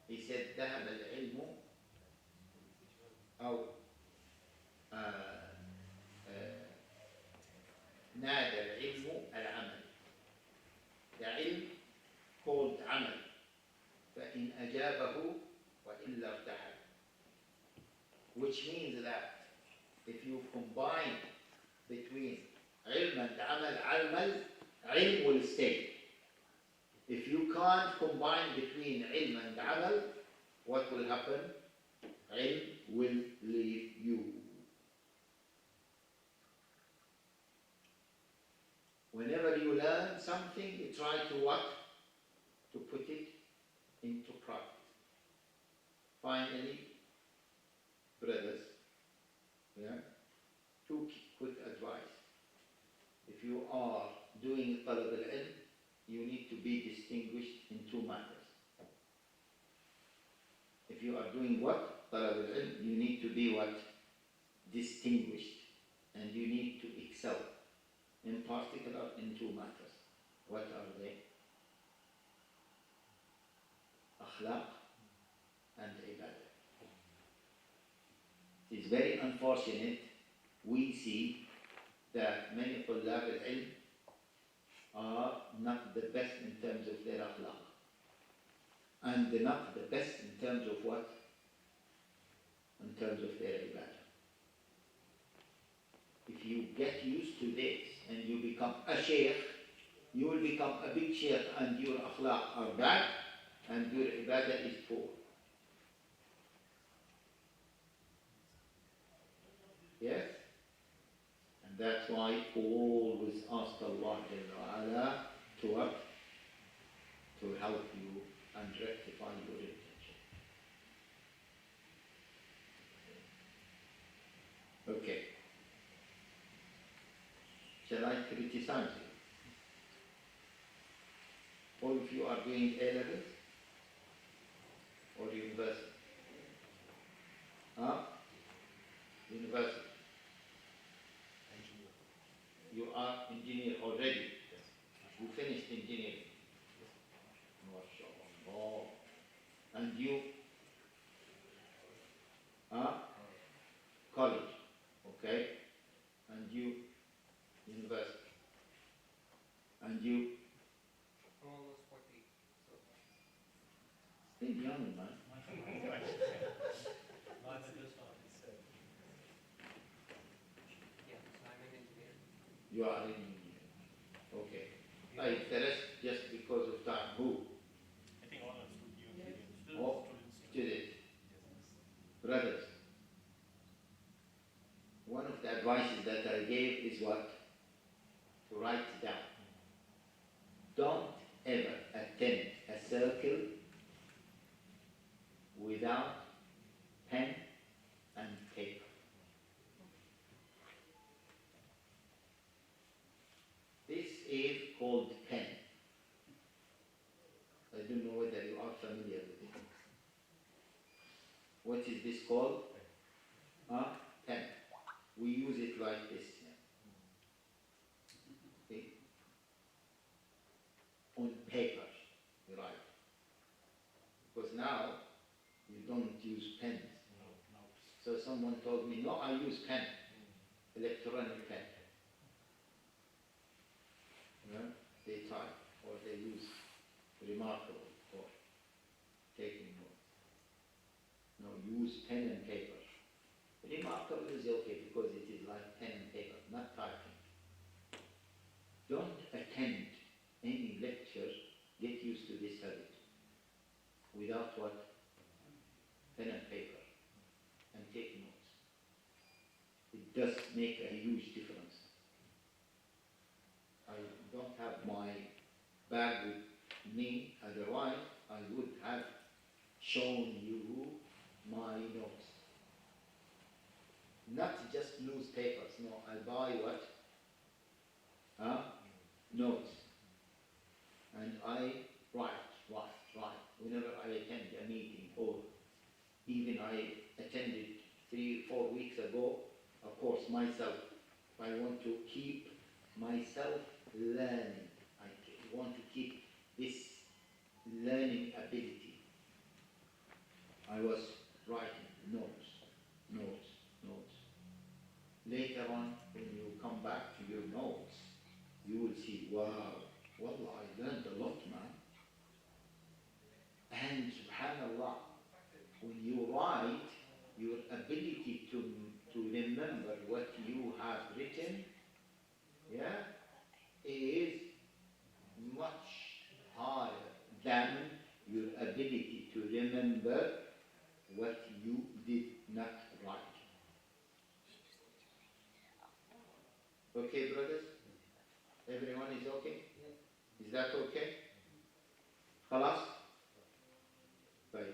He said, ذهب العلم أو نادى العلم العمل. The علم called عمل. فإن أجابه وإلا ارتحل. Which means that if you combine between علم and عمل, علم will stay. If you can't combine between علم and عمل, what will happen? علم will leave you. Whenever you learn something, you try to what? To put it into practice. Finally, brothers, yeah, two quick advice. If you are doing talab al-ilm, you need to be distinguished in two matters. If you are doing what? Talab al-ilm, you need to be what? Distinguished. And you need to excel. In particular, in two matters. What are they? Akhlaq and ibadah. It is very unfortunate we see that many طلاب العلم are not the best in terms of their akhlaq. And they're not the best in terms of what? In terms of their ibadah. If you get used to this and you become a sheikh, you will become a big sheikh and your akhlaq are bad and your ibadah is poor. Yes? And that's why always ask Allah Jalla wa Ala to what? To help you and rectify your intention. Okay. Shall I criticize you? All of you are doing A-levels or university? Huh? University. You are engineer already. You finished engineering. MashaAllah. And you? Huh? College. Okay. And you? University. And you? I'm almost 40. So. Still young, man. Yeah, so I'm an engineer. You are an engineer. Okay. I interest just because of time. Who? I think all are students. Oh, students. Brothers. One of the advices that I gave is what? To write down. Don't ever attend a circle without pen and paper. This is called pen. I don't know whether you are familiar with it. What is this called? Pen. We use it like this. Okay? On paper, you write. Because now you don't use pens. So someone told me, no, I use pen, electronic pen. Yeah? They type or they use remarkable for taking notes. No, use pen and paper. Remarkable is okay because it is like pen and paper, not typing. Don't attend any lecture, get used to this habit. Without what? Pen and paper. And take notes. It does make a huge difference. I don't have my bag with me, otherwise I would have shown you my notes. Not just loose papers, no, I buy what? notes. And I write. Whenever I attend a meeting, or even I attended 3-4 weeks ago, of course, myself, I want to keep myself learning. I want to keep this learning ability. I was writing notes. Later on, when you come back to your notes, you will see, wow, wallah, I learned a lot, man. And subhanallah, when you write, your ability to remember what you have written, yeah, is much higher than your ability to remember what you did not write. Okay, brothers? Everyone is okay? Is that okay? خلاص? طيب.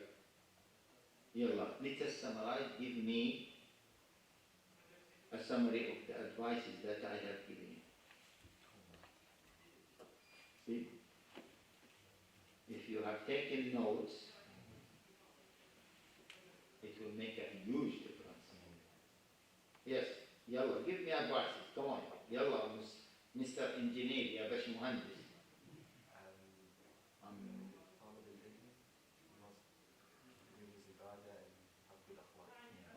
Yalla, let us summarize. Give me a summary of the advices that I have given you. See? If you have taken notes, it will make a huge difference. Yes, yalla, give me advices. Come on. Yalla, Mr. Engineer, ya bash muhandis.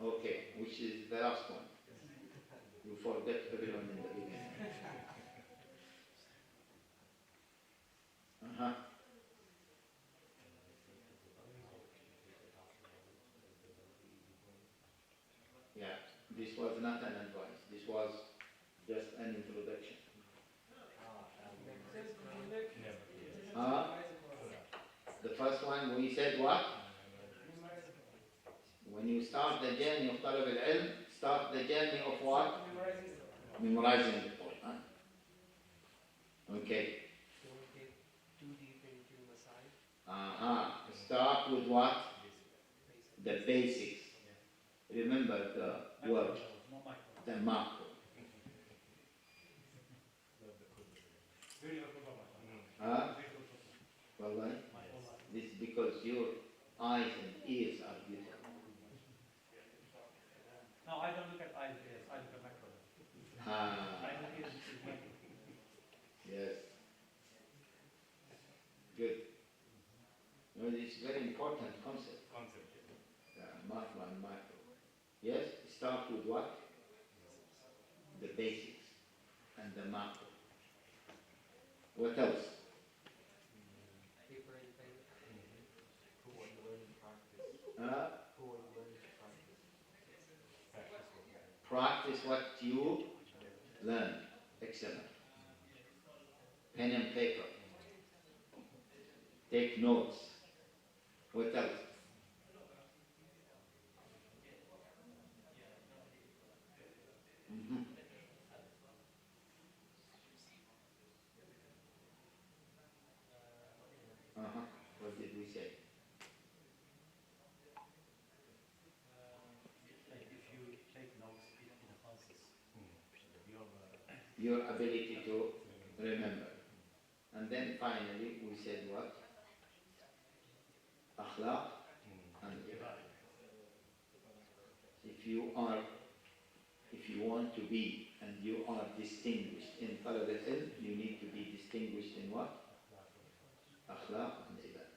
Okay, which is the last one. You forget everyone in the beginning. Yeah, this was not an advice. This was just an introduction. The first one, we said what? When you start the journey of talab al-ilm, start the journey of what? Memorizing the Quran. Okay. Don't get too deep into Masai. Start with what? The basics. Remember the word, the macro. Well, this is because your eyes and ears are beautiful. No, I don't look at eyes and ears, I look at macro. Eyes and ears is macro. Yes. Good. No, it's a very important concept. Macro and micro. Yes, start with what? The basics and the macro. What else? Paper and pen. Put what you learn in practice. Practice what you learn. Excellent. Pen and paper. Take notes. What else? What did we say? If you take notes, it enhances your ability to remember. And then finally we said what? Akhlaq and ibadah. If you want to be and you are distinguished in talab al-ilm, you need to be distinguished in what? Akhlaq and ibadah.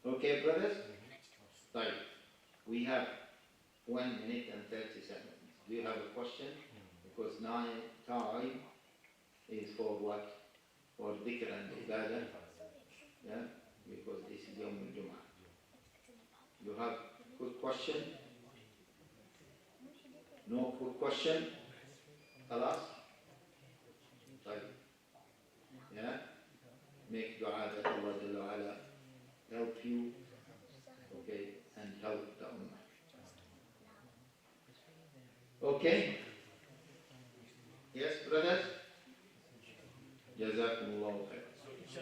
Okay, brothers? Right. We have 1 minute and 30 seconds. Do you have a question? Because now time is for what? For dhikr and ibadah. Yeah? Because this is Yawm al-Jum'ah. You have good question? No good question? Khalas? Right. Yeah? Make dua that Allah Jalla wa Ala help you, okay, and help the ummah. Okay? Yes, brothers? Jazakumullahu khair. So